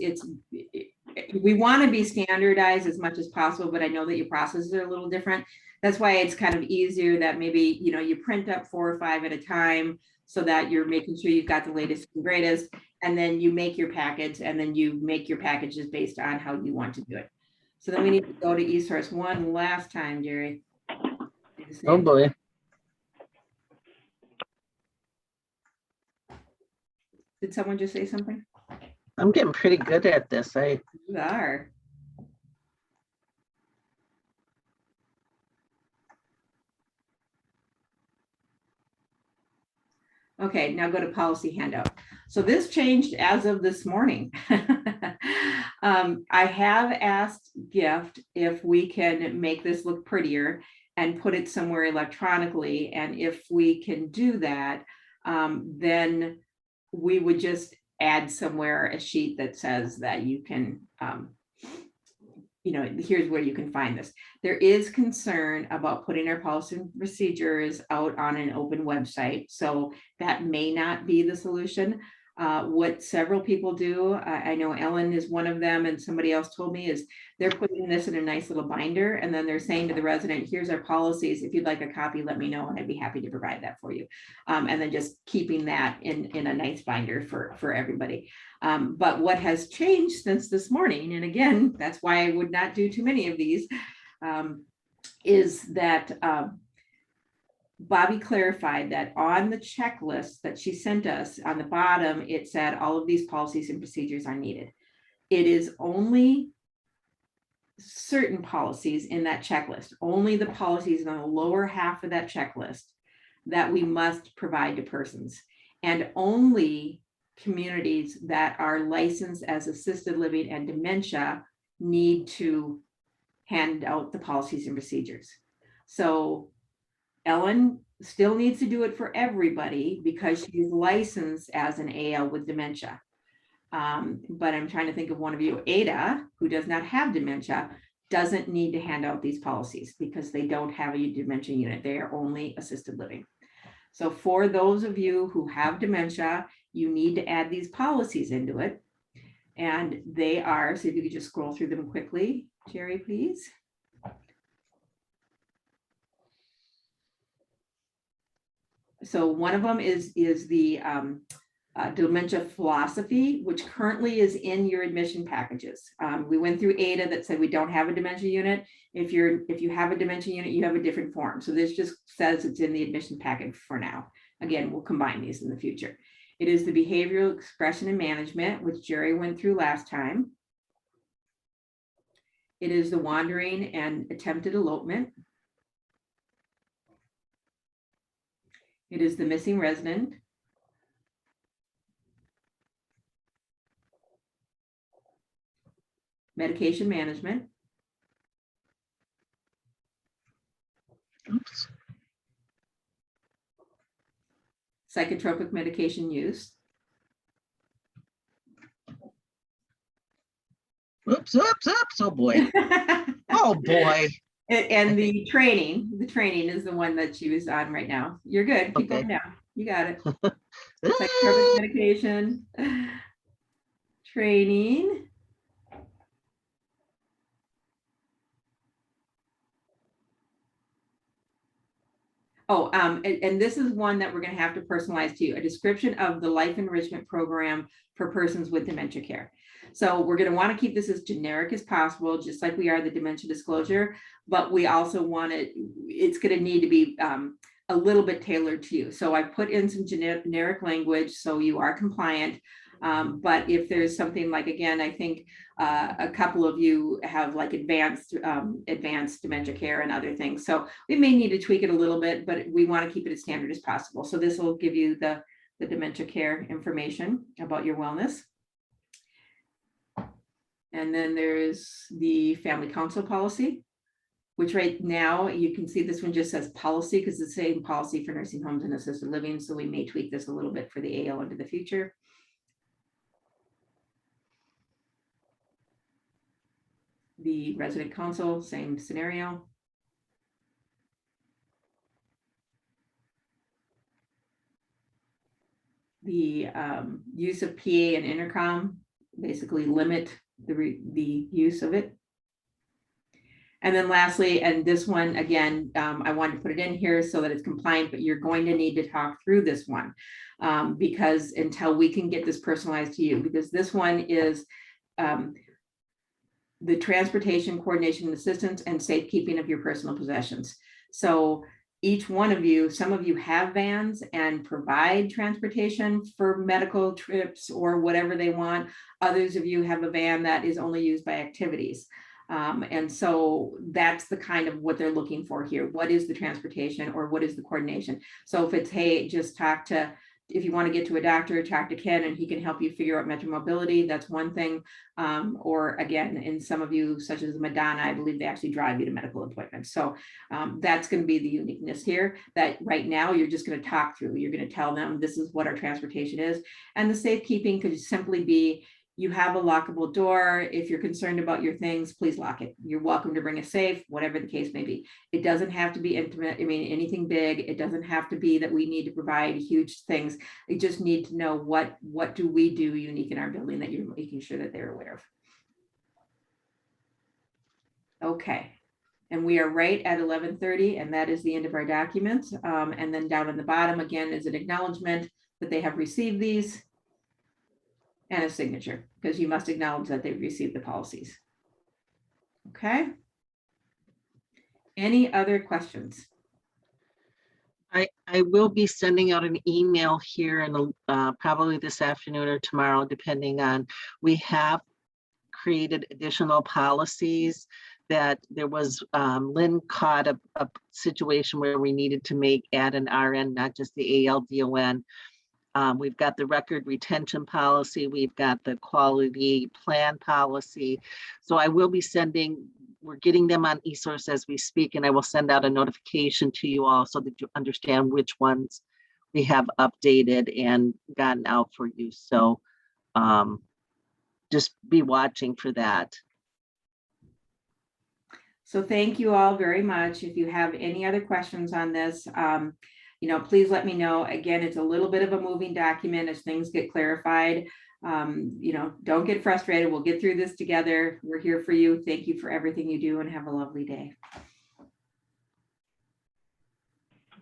we want to be standardized as much as possible, but I know that your processes are a little different. That's why it's kind of easier that maybe, you know, you print up 4 or 5 at a time so that you're making sure you've got the latest and greatest, and then you make your package, and then you make your packages based on how you want to do it. So then we need to go to eSource one last time, Jerry. oh boy. Did someone just say something? I'm getting pretty good at this. You are. Okay, now go to policy handout. So this changed as of this morning. I have asked Gift if we can make this look prettier and put it somewhere electronically. And if we can do that, then we would just add somewhere a sheet that says that you can, you know, here's where you can find this. There is concern about putting our policy and procedures out on an open website. So that may not be the solution. What several people do, I know Ellen is one of them, and somebody else told me, is they're putting this in a nice little binder, and then they're saying to the resident, here's our policies. If you'd like a copy, let me know, and I'd be happy to provide that for you. And then just keeping that in a nice binder for everybody. But what has changed since this morning, and again, that's why I would not do too many of these, is that Bobby clarified that on the checklist that she sent us, on the bottom, it said all of these policies and procedures are needed. It is only certain policies in that checklist, only the policies in the lower half of that checklist that we must provide to persons, and only communities that are licensed as assisted living and dementia need to hand out the policies and procedures. So Ellen still needs to do it for everybody because she's licensed as an AL with dementia. But I'm trying to think of one of you, Ada, who does not have dementia, doesn't need to hand out these policies because they don't have a dementia unit. They are only assisted living. So for those of you who have dementia, you need to add these policies into it. And they are, so if you could just scroll through them quickly, Jerry, please. So one of them is the dementia philosophy, which currently is in your admission packages. We went through ADA that said we don't have a dementia unit. If you have a dementia unit, you have a different form. So this just says it's in the admission package for now. Again, we'll combine these in the future. It is the behavioral expression and management, which Jerry went through last time. It is the wandering and attempted elopement. It is the missing resident. Medication management. Oops. Psychotropic medication use. Oops, oh boy, oh boy. And the training is the one that she was on right now. You're good. Keep Okay. going down. You got it. Psychotropic medication. Training. Oh, and this is one that we're going to have to personalize to you, a description of the life enrichment program for persons with dementia care. So we're going to want to keep this as generic as possible, just like we are the dementia disclosure, but we also want it's going to need to be a little bit tailored to you. So I put in some generic language so you are compliant. But if there's something like, again, I think a couple of you have like advanced dementia care and other things. So we may need to tweak it a little bit, but we want to keep it as standard as possible. So this will give you the dementia care information about your wellness. And then there's the family council policy, which right now you can see this one just says policy because it's the same policy for nursing homes and assisted living. So we may tweak this a little bit for the AL into the future. The resident council, same scenario. The use of PA and intercom, basically limit the use of it. And then lastly, and this one, again, I wanted to put it in here so that it's compliant, but you're going to need to talk through this one because until we can get this personalized to you, because this one is the transportation, coordination, and assistance, and safekeeping of your personal possessions. So each one of you, some of you have vans and provide transportation for medical trips or whatever they want. Others of you have a van that is only used by activities. And so that's the kind of what they're looking for here. What is the transportation or what is the coordination? So if it's, hey, just if you want to get to a doctor, talk to Ken and he can help you figure out Metro Mobility, that's one thing. Or again, in some of you, such as Madonna, I believe they actually drive you to medical appointments. So that's going to be the uniqueness here, that right now you're just going to talk through. You're going to tell them this is what our transportation is. And the safekeeping could simply be, you have a lockable door. If you're concerned about your things, please lock it. You're welcome to bring a safe, whatever the case may be. It doesn't have to be intimate. I mean, anything big. It doesn't have to be that we need to provide huge things. You just need to know what do we do unique in our building that you're making sure that they're aware of. Okay. And we are right at 11:30, and that is the end of our document. And then down on the bottom, again, is an acknowledgement that they have received these. And a signature, because you must acknowledge that they've received the policies. Okay. Any other questions? I will be sending out an email here in probably this afternoon or tomorrow, depending on, we have created additional policies that there was, Lynn caught a situation where we needed to add an RN, not just the ALDON. We've got the record retention policy. We've got the quality plan policy. So I will be we're getting them on eSource as we speak, and I will send out a notification to you all so that you understand which ones we have updated and gotten out for you. So just be watching for that. So thank you all very much. If you have any other questions on this, please let me know. Again, it's a little bit of a moving document as things get clarified. Don't get frustrated. We'll get through this together. We're here for you. Thank you for everything you do and have a lovely day.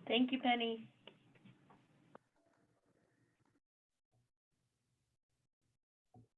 Thank you, Penny.